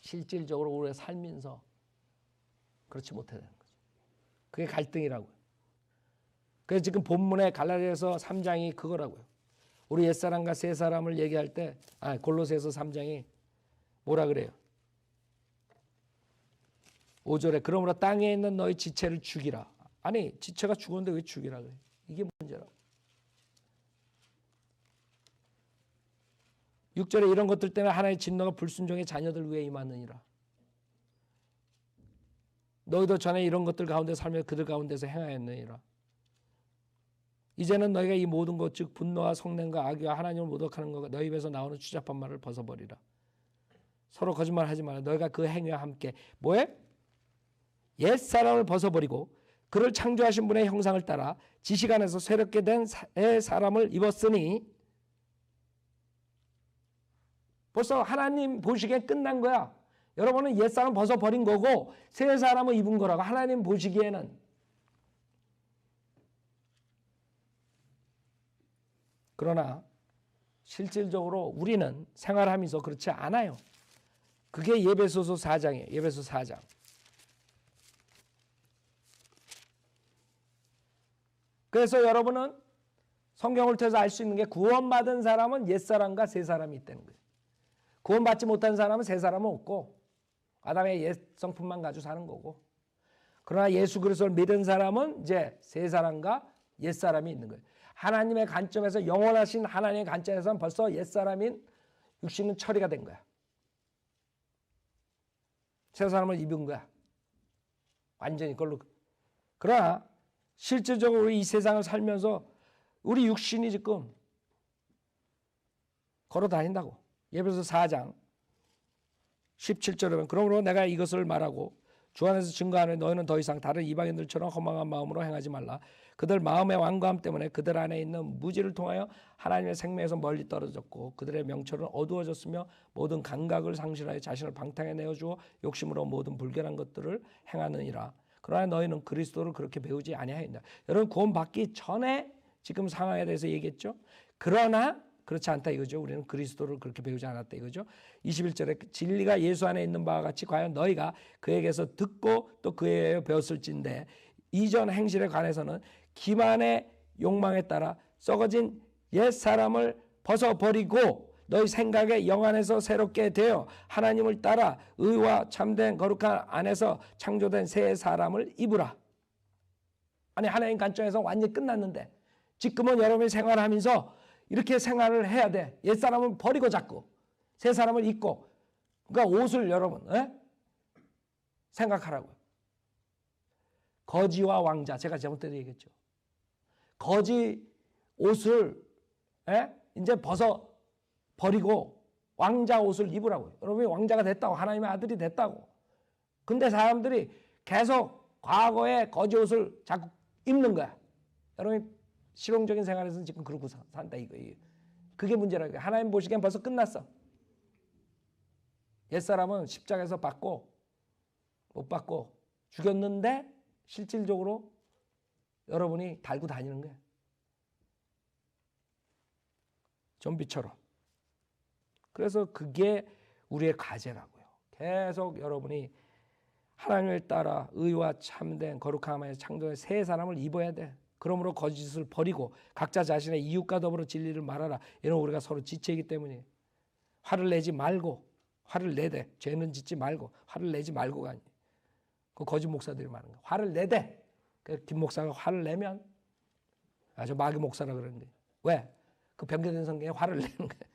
실질적으로 우리가 살면서 그렇지 못하다는 거죠. 그게 갈등이라고요. 그래서 지금 본문의 갈라디아서 3장이 그거라고요. 우리 옛사람과 새사람을 얘기할 때 골로새서 3장이 뭐라 그래요? 5절에 그러므로 땅에 있는 너희 지체를 죽이라. 아니 지체가 죽었는데 왜 죽이라 그래? 이게 문제라고. 6절에 이런 것들 때문에 하나님의 진노가 불순종의 자녀들 위에 임하느니라. 너희도 전에 이런 것들 가운데 살며 그들 가운데서 행하였느니라. 이제는 너희가 이 모든 것 즉 분노와 성냄과 악의와 하나님을 모독하는 것과 너희 입에서 나오는 추잡한 말을 벗어버리라. 서로 거짓말하지 마라. 너희가 그 행위와 함께 뭐해? 옛사람을 벗어버리고 그를 창조하신 분의 형상을 따라 지식 안에서 새롭게 된 사람을 입었으니 벌써 하나님 보시기엔 끝난 거야. 여러분은 옛사람 벗어버린 거고 새 사람을 입은 거라고. 하나님 보시기에는. 그러나 실질적으로 우리는 생활하면서 그렇지 않아요. 그게 예배소서 4장이에요. 예배소 4장. 그래서 여러분은 성경을 통해서 알 수 있는 게 구원받은 사람은 옛사람과 새사람이 있다는 거예요. 구원받지 못한 사람은 새사람은 없고 아담의 옛 성품만 가지고 사는 거고, 그러나 예수 그리스도를 믿은 사람은 이제 새사람과 옛사람이 있는 거예요. 하나님의 관점에서, 영원하신 하나님의 관점에서는 벌써 옛사람인 육신은 처리가 된 거야. 새사람을 입은 거야. 완전히 그걸로. 그러나 실질적으로 이 세상을 살면서 우리 육신이 지금 걸어 다닌다고. 예배서 4장 17절에 보면 그러므로 내가 이것을 말하고 주 안에서 증거하노니 너희는 더 이상 다른 이방인들처럼 허망한 마음으로 행하지 말라. 그들 마음의 완고함 때문에 그들 안에 있는 무지를 통하여 하나님의 생명에서 멀리 떨어졌고 그들의 명철은 어두워졌으며 모든 감각을 상실하여 자신을 방탕에 내어주어 욕심으로 모든 불결한 것들을 행하느니라. 그러나 너희는 그리스도를 그렇게 배우지 아니하였다. 여러분 구원받기 전에 지금 상황에 대해서 얘기했죠. 그러나 그렇지 않다 이거죠. 우리는 그리스도를 그렇게 배우지 않았다 이거죠. 21절에 진리가 예수 안에 있는 바와 같이 과연 너희가 그에게서 듣고 또 그에게 배웠을진데 이전 행실에 관해서는 기만의 욕망에 따라 썩어진 옛 사람을 벗어버리고 너희 생각의 영 안에서 새롭게 되어 하나님을 따라 의와 참된 거룩한 안에서 창조된 새 사람을 입으라. 아니 하나님 관점에서 완전히 끝났는데 지금은 여러분이 생활하면서 이렇게 생활을 해야 돼. 옛사람은 버리고 자꾸 새 사람을 입고. 그러니까 옷을 여러분 생각하라고요. 거지와 왕자, 제가 잘못되게 얘기했죠. 거지 옷을 이제 벗어 버리고 왕자 옷을 입으라고요. 여러분이 왕자가 됐다고, 하나님의 아들이 됐다고. 근데 사람들이 계속 과거의 거지 옷을 자꾸 입는 거야. 여러분이 실용적인 생활에서는 지금 그러고 산다 이거예요. 그게 문제라고요. 하나님 보시기엔 벌써 끝났어. 옛사람은 십자가에서 받고 못 받고 죽였는데 실질적으로 여러분이 달고 다니는 거예요. 좀비처럼. 그래서 그게 우리의 과제라고요. 계속 여러분이 하나님을 따라 의와 참된 거룩함에 창조된 새 사람을 입어야 돼. 그러므로 거짓을 버리고 각자 자신의 이웃과 더불어 진리를 말하라. 이는 우리가 서로 지체이기 때문이에요. 화를 내지 말고, 화를 내되 죄는 짓지 말고 화를 내지 말고가 아니에요. 그 거짓 목사들이 많은 거예요. 화를 내되. 그 김 목사가 화를 내면 저 마귀 목사라 그러는데 왜? 그 변경된 성경에 화를 내는 거예요.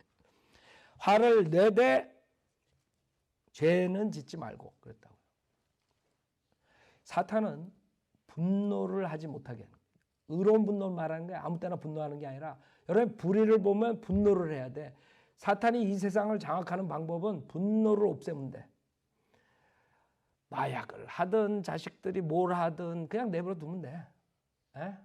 화를 내되 죄는 짓지 말고 그랬다고요. 사탄은 분노를 하지 못하게 하는 거예요. 의로운 분노를 말하는 게 아무 때나 분노하는 게 아니라 여러분 불의를 보면 분노를 해야 돼. 사탄이 이 세상을 장악하는 방법은 분노를 없애면 돼. 마약을 하든 자식들이 뭘 하든 그냥 내버려 두면 돼.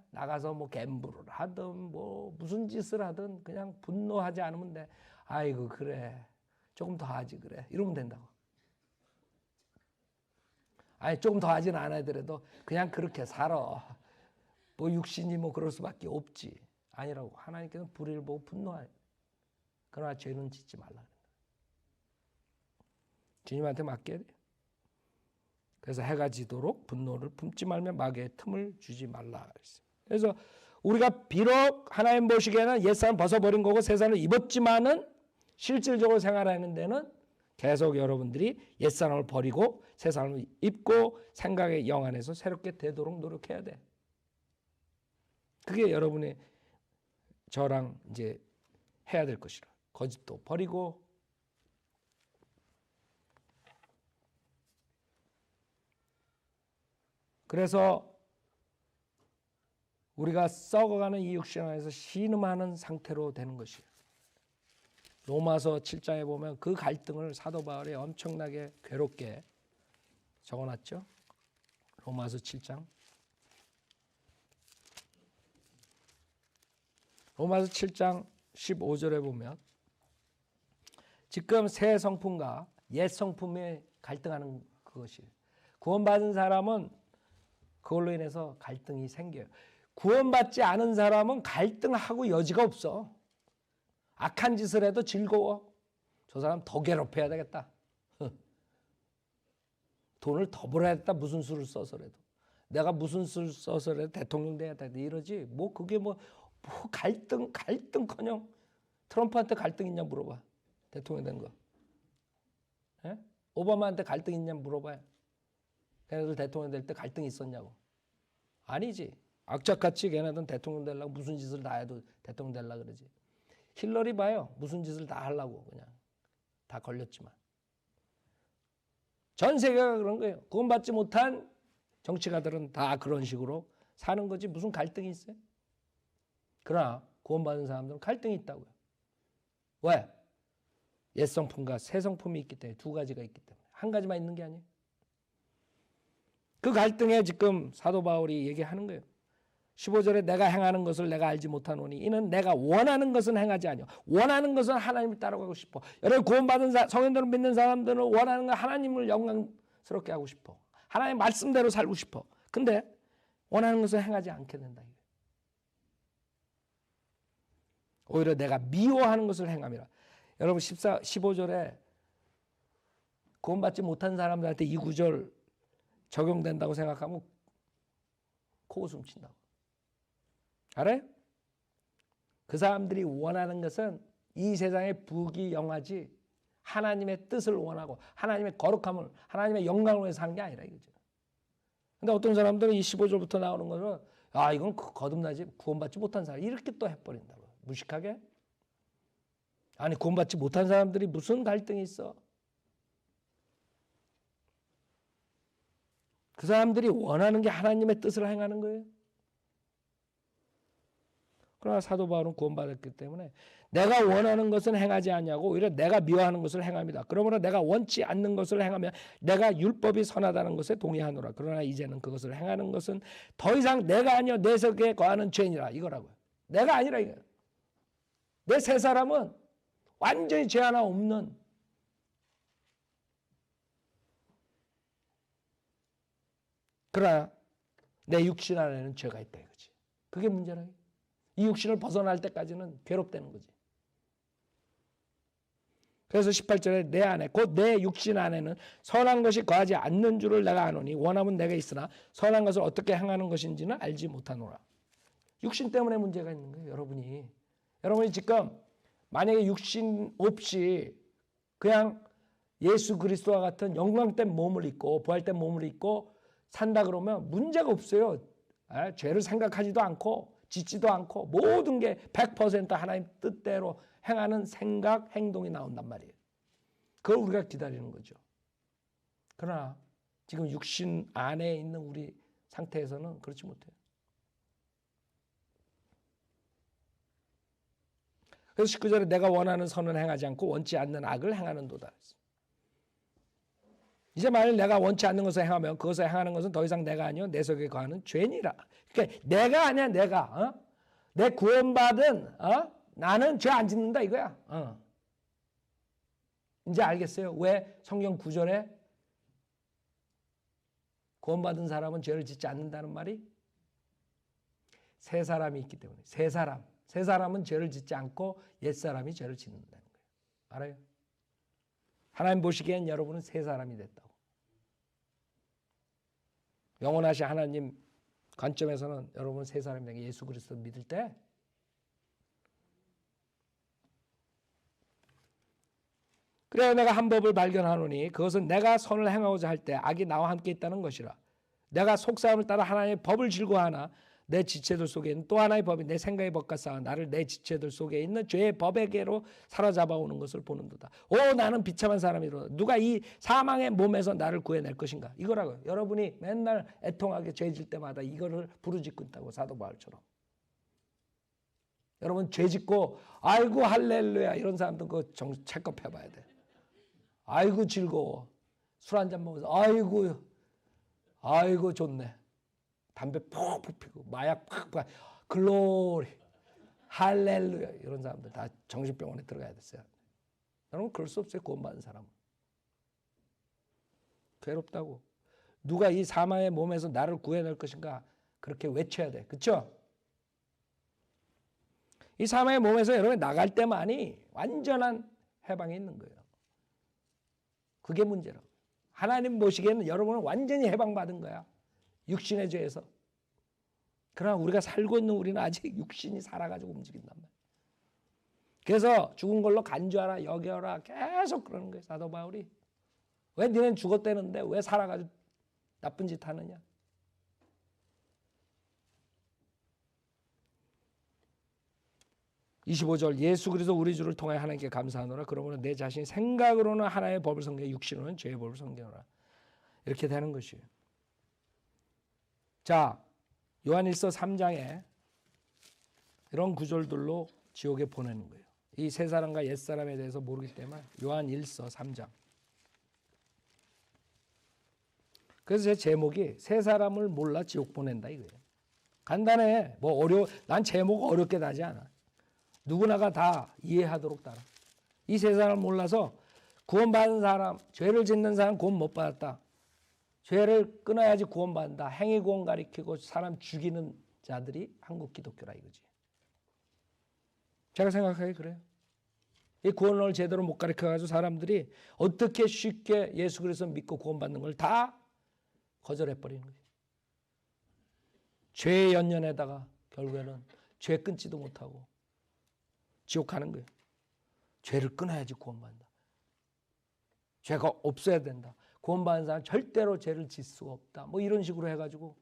나가서 뭐 갬블을 하든 뭐 무슨 짓을 하든 그냥 분노하지 않으면 돼. 아이고 그래 조금 더 하지 그래 이러면 된다고. 아니 조금 더 하지는 않아야 되더라도 그냥 그렇게 살아. 뭐 육신이 뭐 그럴 수밖에 없지. 아니라고. 하나님께서 불의를 보고 분노하여. 그러나 죄는 짓지 말라. 주님한테 맡겨야 돼요. 그래서 해가 지도록 분노를 품지 말며 마귀의 틈을 주지 말라 그랬어요. 그래서 우리가 비록 하나님 보시기에는 옛사람 벗어버린 거고 새사람을 입었지만은 실질적으로 생활하는 데는 계속 여러분들이 옛사람을 버리고 새사람을 입고 생각의 영 안에서 새롭게 되도록 노력해야 돼. 그게 여러분의 저랑 이제 해야 될 것이라. 거짓도 버리고 그래서 우리가 썩어가는 이 육신 안에서 신음하는 상태로 되는 것이에요. 로마서 7장에 보면 그 갈등을 사도 바울이 엄청나게 괴롭게 적어놨죠. 로마서 7장. 로마서 7장 15절에 보면 지금 새 성품과 옛 성품에 갈등하는 그것이에요. 구원받은 사람은 그걸로 인해서 갈등이 생겨요. 구원받지 않은 사람은 갈등하고 여지가 없어. 악한 짓을 해도 즐거워. 저 사람 더 괴롭혀야 되겠다. 돈을 더 벌어야겠다. 무슨 수를 써서라도. 내가 무슨 수를 써서라도 대통령 돼야겠다. 이러지. 뭐 그게 뭐 갈등커녕 트럼프한테 갈등 있냐 물어봐. 대통령 된 거. 에? 오바마한테 갈등 있냐 물어봐요. 걔네들 대통령 될 때 갈등 있었냐고. 아니지. 악착같이 걔네들은 대통령 되려고 무슨 짓을 다 해도 대통령 되려고 그러지. 힐러리 봐요. 무슨 짓을 다 하려고 그냥. 다 걸렸지만. 전 세계가 그런 거예요. 구원받지 못한 정치가들은 다 그런 식으로 사는 거지 무슨 갈등이 있어요? 그러나 구원받은 사람들은 갈등이 있다고요. 왜? 옛 성품과 새 성품이 있기 때문에, 두 가지가 있기 때문에. 한 가지만 있는 게 아니에요. 그 갈등에 지금 사도 바울이 얘기하는 거예요. 15절에 내가 행하는 것을 내가 알지 못하노니 이는 내가 원하는 것은 행하지 아니오. 원하는 것은 하나님을 따라가고 싶어. 여러분 구원받은 성인들을 믿는 사람들은 원하는 건 하나님을 영광스럽게 하고 싶어. 하나님 말씀대로 살고 싶어. 근데 원하는 것을 행하지 않게 된다. 오히려 내가 미워하는 것을 행함이라. 여러분 15절에 구원받지 못한 사람들한테 이 구절 적용된다고 생각하면 코웃음 친다고. 알아요? 그 사람들이 원하는 것은 이 세상의 부귀영화지 하나님의 뜻을 원하고 하나님의 거룩함을, 하나님의 영광을 위해서 사는 게 아니라 이거죠. 근데 어떤 사람들은 이 15절부터 나오는 거는 이건 거듭나지 구원받지 못한 사람 이렇게 또 해버린다고. 무식하게. 아니 구원받지 못한 사람들이 무슨 갈등이 있어? 그 사람들이 원하는 게 하나님의 뜻을 행하는 거예요. 그러나 사도 바울은 구원받았기 때문에 내가 원하는 것은 행하지 아니하고 오히려 내가 미워하는 것을 행합니다. 그러므로 내가 원치 않는 것을 행하면 내가 율법이 선하다는 것에 동의하노라. 그러나 이제는 그것을 행하는 것은 더 이상 내가 아니요 내 속에 거하는 죄니라 이거라고요. 내가 아니라 이거예요. 내 새 사람은 완전히 죄 하나 없는 그러나 내 육신 안에는 죄가 있다 이거지. 그게 문제라. 이 육신을 벗어날 때까지는 괴롭다는 거지. 그래서 18절에 내 안에 곧 내 육신 안에는 선한 것이 거하지 않는 줄을 내가 아노니 원함은 내게 있으나 선한 것을 어떻게 행하는 것인지는 알지 못하노라. 육신 때문에 문제가 있는 거예요. 여러분이 지금 만약에 육신 없이 그냥 예수 그리스도와 같은 영광된 몸을 입고 부활된 몸을 입고 산다 그러면 문제가 없어요. 죄를 생각하지도 않고 짓지도 않고 모든 게 100% 하나님 뜻대로 행하는 생각, 행동이 나온단 말이에요. 그걸 우리가 기다리는 거죠. 그러나 지금 육신 안에 있는 우리 상태에서는 그렇지 못해요. 그래서 19절에 내가 원하는 선은 행하지 않고 원치 않는 악을 행하는도다. 이제 만일 내가 원치 않는 것을 행하면 그것을 행하는 것은 더 이상 내가 아니요 내 속에 거하는 죄니라. 그러니까 내가 아니야 내가. 내 구원받은 나는 죄 안 짓는다 이거야. 이제 알겠어요? 왜 성경 9절에 구원받은 사람은 죄를 짓지 않는다는 말이? 새 사람이 있기 때문에. 새 사람은 죄를 짓지 않고 옛사람이 죄를 짓는다는 거예요. 알아요? 하나님 보시기엔 여러분은 새 사람이 됐다고. 영원하신 하나님 관점에서는 여러분은 새 사람이 된 게 예수 그리스도를 믿을 때 그래야 내가 한 법을 발견하노니 그것은 내가 선을 행하고자 할 때 악이 나와 함께 있다는 것이라. 내가 속사함을 따라 하나님의 법을 즐거워하나 내 지체들 속에 있는 또 하나의 법이 내 생각의 법과 싸워 나를 내 지체들 속에 있는 죄의 법에게로 사로잡아오는 것을 보는도다. 나는 비참한 사람이로다. 누가 이 사망의 몸에서 나를 구해낼 것인가. 이거라고요. 여러분이 맨날 애통하게 죄질 때마다 이거를 부르짖고 있다고 사도 바울처럼. 여러분 죄짓고 아이고 할렐루야 이런 사람도 그거 체크해봐야 돼. 아이고 즐거워. 술 한잔 먹어서 아이고 좋네. 담배 푹푹 피고 마약 팍팍 글로리 할렐루야 이런 사람들 다 정신병원에 들어가야 됐어요. 여러분 그럴 수 없어요. 구원받은 사람은. 괴롭다고. 누가 이 사망의 몸에서 나를 구해낼 것인가 그렇게 외쳐야 돼. 그렇죠? 이 사망의 몸에서 여러분 나갈 때만이 완전한 해방이 있는 거예요. 그게 문제라고. 하나님 보시기에는 여러분은 완전히 해방받은 거야. 육신의 죄에서. 그러나 우리가 살고 있는 우리는 아직 육신이 살아가지고 움직인단 말이야. 그래서 죽은 걸로 간주하라 여겨라 계속 그러는 거예요. 사도 바울이. 왜 너는 죽었다는데 왜 살아가지고 나쁜 짓 하느냐. (25절) 예수 그리스도 우리 주를 통하여 하나님께 감사하노라. 그러므로 내 자신이 생각으로는 하나님의 법을 섬겨 육신으로는 죄의 법을 섬겨라. 이렇게 되는 것이에요. 자, 요한일서 3장에 이런 구절들로 지옥에 보내는 거예요. 이 새 사람과 옛 사람에 대해서 모르기 때문에 요한 1서 3장. 그래서 제 제목이 새 사람을 몰라 지옥 보낸다 이거예요. 간단해. 난 제목 어렵게 다지 않아. 누구나가 다 이해하도록 따라. 이 새 사람을 몰라서 구원받은 사람, 죄를 짓는 사람 구원 못 받았다. 죄를 끊어야지 구원받는다. 행위 구원 가리키고 사람 죽이는 자들이 한국 기독교라 이거지. 제가 생각하기에 그래요. 이 구원을 제대로 못 가르쳐가지고 사람들이 어떻게 쉽게 예수 그리스도 믿고 구원받는 걸 다 거절해버리는 거지. 죄의 연연에다가 결국에는 죄 끊지도 못하고 지옥 가는 거예요. 죄를 끊어야지 구원받는다. 죄가 없어야 된다. 구원받은 사람은 절대로 죄를 짓을 수가 없다. 뭐 이런 식으로 해가지고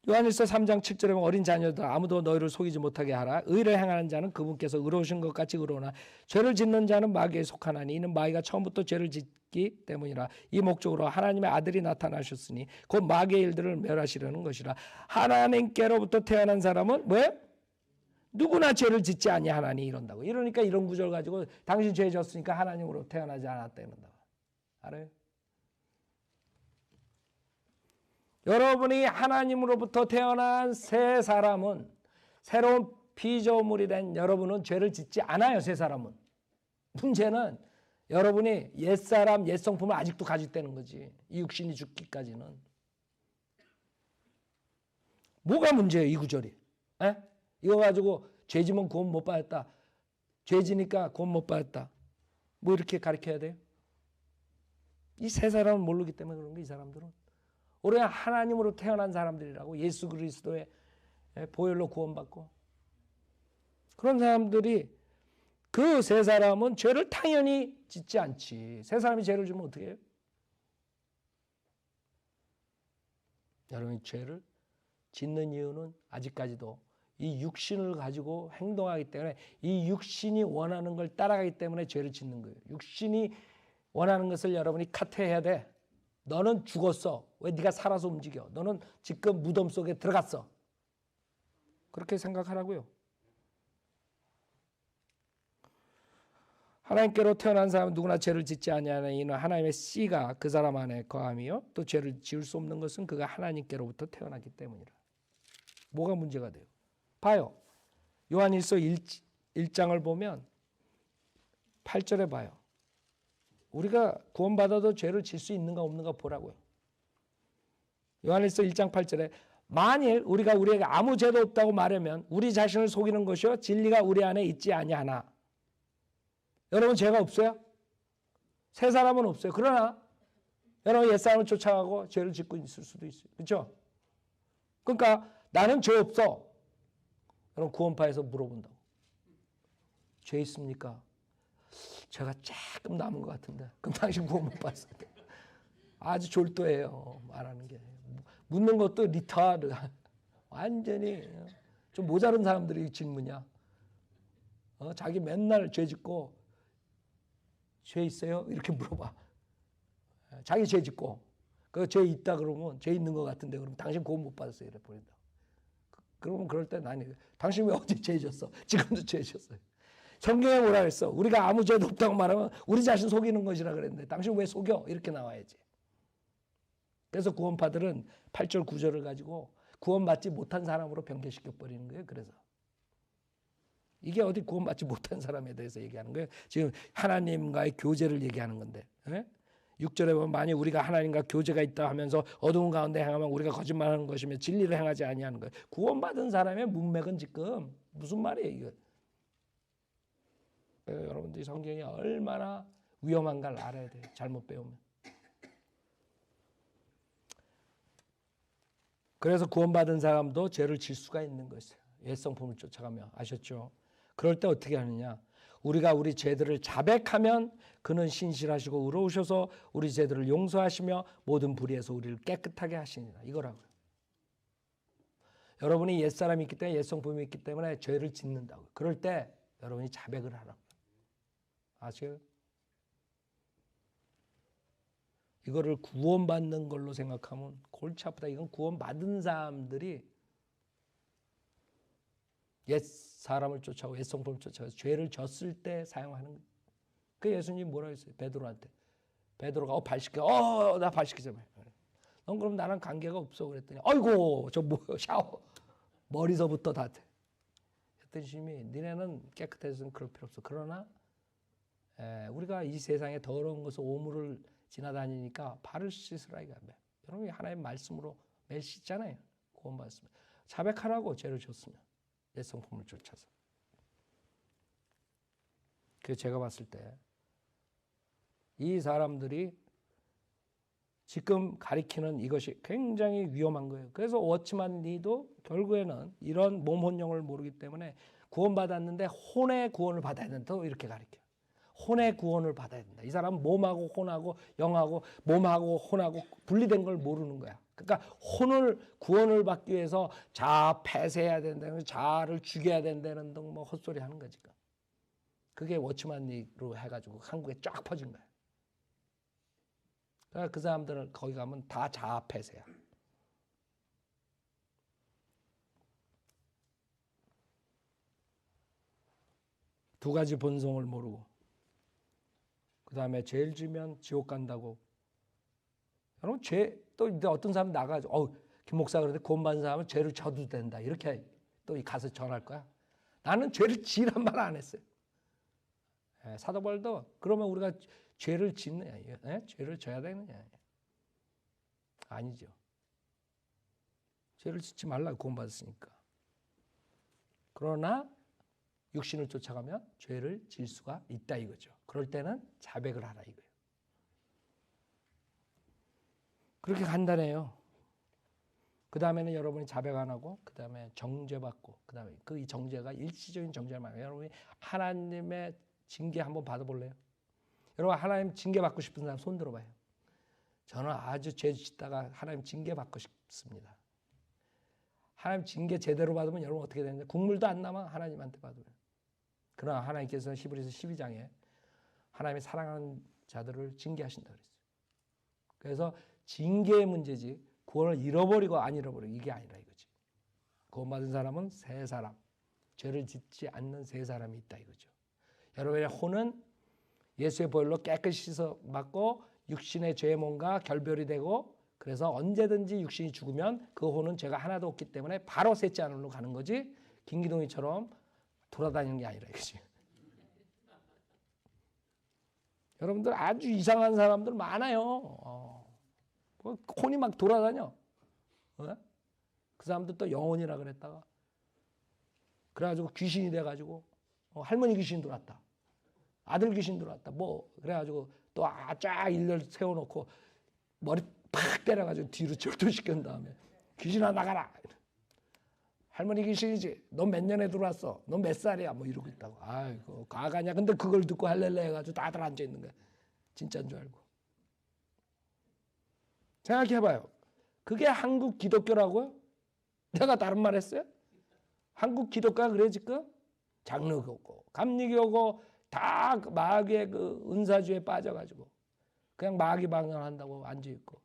요한일서 3장 7절에 보면 어린 자녀들 아무도 너희를 속이지 못하게 하라. 의를 행하는 자는 그분께서 의로우신 것 같이 의로우나 죄를 짓는 자는 마귀에 속하나니 이는 마귀가 처음부터 죄를 짓기 때문이라. 이 목적으로 하나님의 아들이 나타나셨으니 곧 마귀의 일들을 멸하시려는 것이라. 하나님께로부터 태어난 사람은 왜? 누구나 죄를 짓지 아니하나니 이런다고. 이러니까 이런 구절 가지고 당신 죄 졌으니까 하나님으로 태어나지 않았다 이런다고. 알아요? 여러분이 하나님으로부터 태어난 새 사람은 새로운 피조물이 된 여러분은 죄를 짓지 않아요. 새 사람은. 문제는 여러분이 옛사람 옛성품을 아직도 가지고 있다는 거지. 이 육신이 죽기까지는. 뭐가 문제예요 이 구절이? 에? 이거 가지고 죄지면 구원 못 받았다. 죄지니까 구원 못 받았다. 뭐 이렇게 가르쳐야 돼요? 이 새 사람은 모르기 때문에 그런 거예요. 이 사람들은. 우리가 하나님으로 태어난 사람들이라고. 예수 그리스도의 보혈로 구원받고 그런 사람들이 그 세 사람은 죄를 당연히 짓지 않지. 세 사람이 죄를 지면 어떻게 해요? 여러분이 죄를 짓는 이유는 아직까지도 이 육신을 가지고 행동하기 때문에 이 육신이 원하는 걸 따라가기 때문에 죄를 짓는 거예요. 육신이 원하는 것을 여러분이 카트해야 돼. 너는 죽었어. 왜 네가 살아서 움직여? 너는 지금 무덤 속에 들어갔어. 그렇게 생각하라고요. 하나님께로 태어난 사람은 누구나 죄를 짓지 아니하나니 이는 하나님의 씨가 그 사람 안에 거함이요 또 죄를 지을 수 없는 것은 그가 하나님께로부터 태어났기 때문이라. 뭐가 문제가 돼요? 봐요. 요한일서 1장을 보면 8절에 봐요. 우리가 구원받아도 죄를 질 수 있는가 없는가 보라고요. 요한일서 1장 8절에 만일 우리가 우리에게 아무 죄도 없다고 말하면 우리 자신을 속이는 것이요 진리가 우리 안에 있지 아니하나. 여러분 죄가 없어요? 새 사람은 없어요. 그러나 여러분 옛사람을 쫓아가고 죄를 짓고 있을 수도 있어요. 그렇죠? 그러니까 나는 죄 없어. 여러분 구원파에서 물어본다고. 죄 있습니까? 제가 조금 남은 것 같은데 그럼 당신 구원 못 받았을 때 아주 졸도해요. 말하는 게. 묻는 것도 리타르. 완전히 좀 모자른 사람들이 질문이야. 자기 맨날 죄 짓고 죄 있어요? 이렇게 물어봐. 자기 죄 짓고 그 죄 있다 그러면 죄 있는 것 같은데 그러면 당신 구원 못 받았어요. 이래 버린다. 그러면 그럴 때 나는 당신 왜 어제 죄 졌어? 지금도 죄 졌어요. 성경에 뭐라 그랬어? 우리가 아무 죄도 없다고 말하면 우리 자신 속이는 것이라 그랬는데 당신 왜 속여? 이렇게 나와야지. 그래서 구원파들은 8절 9절을 가지고 구원받지 못한 사람으로 변개시켜버리는 거예요. 그래서 이게 어디 구원받지 못한 사람에 대해서 얘기하는 거예요. 지금 하나님과의 교제를 얘기하는 건데 6절에 보면 만약 우리가 하나님과 교제가 있다 하면서 어두운 가운데 행하면 우리가 거짓말하는 것이며 진리를 행하지 아니하는 거예요. 구원받은 사람의 문맥은 지금 무슨 말이에요 이거. 여러분들이 성경이 얼마나 위험한가를 알아야 돼요. 잘못 배우면. 그래서 구원받은 사람도 죄를 질 수가 있는 것이에요. 옛성품을 쫓아가며. 아셨죠? 그럴 때 어떻게 하느냐. 우리가 우리 죄들을 자백하면 그는 신실하시고 의로우셔서 우리 죄들을 용서하시며 모든 불의에서 우리를 깨끗하게 하시니라. 이거라고요. 여러분이 옛사람이 있기 때문에 옛성품이 있기 때문에 죄를 짓는다고요. 그럴 때 여러분이 자백을 하라고요. 아세요? 이거를 구원받는 걸로 생각하면 골치 아프다. 이건 구원받은 사람들이 옛 사람을 쫓아오고 옛 성품을 쫓아가서 죄를 졌을 때 사용하는 거예요. 그 예수님 뭐라 했어요? 베드로한테. 베드로가 발 씻겨. 나 발 씻기자. 넌 그럼 나랑 관계가 없어. 그랬더니 아이고 저 뭐야 샤워. 머리서부터 다 돼. 그랬더니 주님이 니네는 깨끗해서 그럴 필요 없어. 그러나 우리가 이 세상에 더러운 것을 오물을 지나다니니까 발을 씻으라 이거야. 여러분이 하나님 말씀으로 매일 씻잖아요. 구원 받았으면. 자백하라고 죄를 졌으면. 옛 성품을 쫓아서. 그래서 제가 봤을 때 이 사람들이 지금 가리키는 이것이 굉장히 위험한 거예요. 그래서 워치만 리도 결국에는 이런 몸 혼용을 모르기 때문에 구원받았는데 혼의 구원을 받아야 된다. 이렇게 가리켜요. 혼의 구원을 받아야 된다. 이 사람은 몸하고 혼하고 영하고 몸하고 혼하고 분리된 걸 모르는 거야. 그러니까 혼을 구원을 받기 위해서 자아 폐쇄해야 된다는 자아를 죽여야 된다는 등 뭐 헛소리 하는 거지. 그게 워치만리로 해가지고 한국에 쫙 퍼진 거야. 그러니까 그 사람들은 거기 가면 다 자아 폐쇄야. 두 가지 본성을 모르고 그 다음에 죄를 지면 지옥 간다고. 여러분 또 어떤 사람 나가서 김 목사 그러는데 구원받은 사람은 죄를 져도 된다 이렇게 또 가서 전할 거야. 나는 죄를 지란 말 안 했어요. 사도 바울도 그러면 우리가 죄를 짓느냐, 죄를 져야 되느냐? 아니죠. 죄를 짓지 말라고 구원받았으니까. 그러나 육신을 쫓아가면 죄를 질 수가 있다 이거죠. 그럴 때는 자백을 하라 이거예요. 그렇게 간단해요. 그 다음에는 여러분이 자백 안 하고 그 다음에 정죄받고 그 다음에 그 정죄가 일시적인 정죄를 말해요. 여러분이 하나님의 징계 한번 받아볼래요? 여러분 하나님 징계 받고 싶은 사람 손 들어봐요. 저는 아주 죄 짓다가 하나님 징계 받고 싶습니다. 하나님 징계 제대로 받으면 여러분 어떻게 되는지 국물도 안 남아 하나님한테 받으면. 그러나 하나님께서는 히브리서 12장에 하나님이 사랑하는 자들을 징계하신다 그랬어요. 그래서 징계의 문제지 구원을 잃어버리고 안 잃어버리고 이게 아니라 이거지. 구원받은 사람은 새 사람, 죄를 짓지 않는 새 사람이 있다 이거죠. 여러분의 혼은 예수의 보혈로 깨끗이 씻어 맞고 육신의 죄의 몸과 결별이 되고 그래서 언제든지 육신이 죽으면 그 혼은 죄가 하나도 없기 때문에 바로 셋째 하늘로 가는 거지 김기동이처럼 돌아다니는 게 아니라 이거지. 여러분들 아주 이상한 사람들 많아요. 혼이 막 돌아다녀. 그 사람들 또 영혼이라 그랬다가 그래가지고 귀신이 돼가지고 할머니 귀신 들어왔다. 아들 귀신 들어왔다. 그래가지고 또 쫙 일렬 세워놓고 머리 팍 때려가지고 뒤로 절도시킨 다음에 귀신아 나가라. 할머니 귀신이지. 너 몇 년에 들어왔어? 너 몇 살이야? 이러고 있다고. 아이고 가가냐. 근데 그걸 듣고 할렐레 해가지고 다들 앉아있는 거야. 진짜인 줄 알고. 생각해봐요. 그게 한국 기독교라고요? 내가 다른 말 했어요? 한국 기독교가 그래 지금? 장르교고 감리교고 다 마귀의 그 은사주에 빠져가지고 그냥 마귀 방언한다고 앉아있고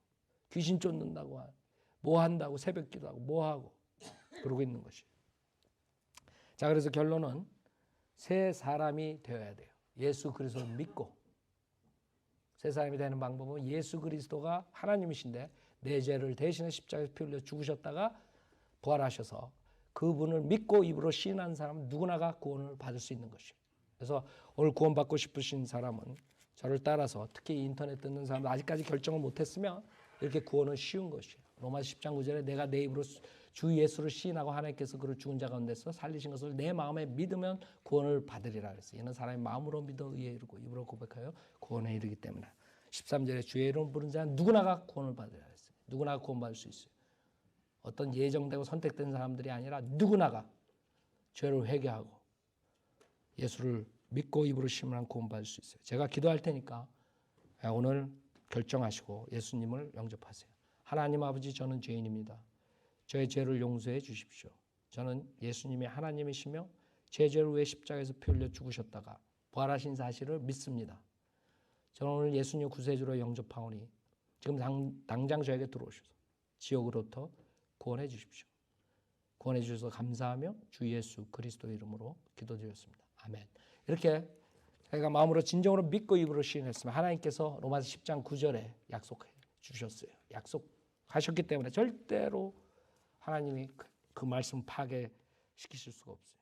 귀신 쫓는다고 뭐 한다고 새벽기도하고 뭐 하고 그러고 있는 것이. 자 그래서 결론은 새 사람이 되어야 돼요. 예수 그리스도를 믿고 새 사람이 되는 방법은 예수 그리스도가 하나님이신데 내 죄를 대신해 십자가에서 피 흘려 죽으셨다가 부활하셔서 그분을 믿고 입으로 시인한 사람은 누구나가 구원을 받을 수 있는 것이에요. 그래서 오늘 구원받고 싶으신 사람은 저를 따라서 특히 인터넷 듣는 사람들 아직까지 결정을 못했으면 이렇게 구원은 쉬운 것이에요. 로마서 10장 9절에 내가 내 입으로 주 예수를 시인하고 하나님께서 그를 죽은 자 가운데서 살리신 것을 내 마음에 믿으면 구원을 받으리라 그랬어요. 이는 사람이 마음으로 믿어 의에 이르고 입으로 고백하여 구원에 이르기 때문에 13절에 주의 이름을 부른 자는 누구나가 구원을 받으리라 그랬어요. 누구나가 구원받을 수 있어요. 어떤 예정되고 선택된 사람들이 아니라 누구나가 죄를 회개하고 예수를 믿고 입으로 심으면 구원받을 수 있어요. 제가 기도할 테니까 오늘 결정하시고 예수님을 영접하세요. 하나님 아버지 저는 죄인입니다. 저의 죄를 용서해 주십시오. 저는 예수님이 하나님이시며 제 죄를 위해 십자가에서 피 흘려 죽으셨다가 부활하신 사실을 믿습니다. 저는 오늘 예수님 구세주로 영접하오니 지금 당장 저에게 들어오셔서 지옥으로부터 구원해 주십시오. 구원해 주셔서 감사하며 주 예수 그리스도의 이름으로 기도드렸습니다. 아멘. 이렇게 저희가 마음으로 진정으로 믿고 입으로 시인했으면 하나님께서 로마서 10장 9절에 약속해 주셨어요. 약속하셨기 때문에 절대로 하나님이 그 말씀 파괴시키실 수가 없어요.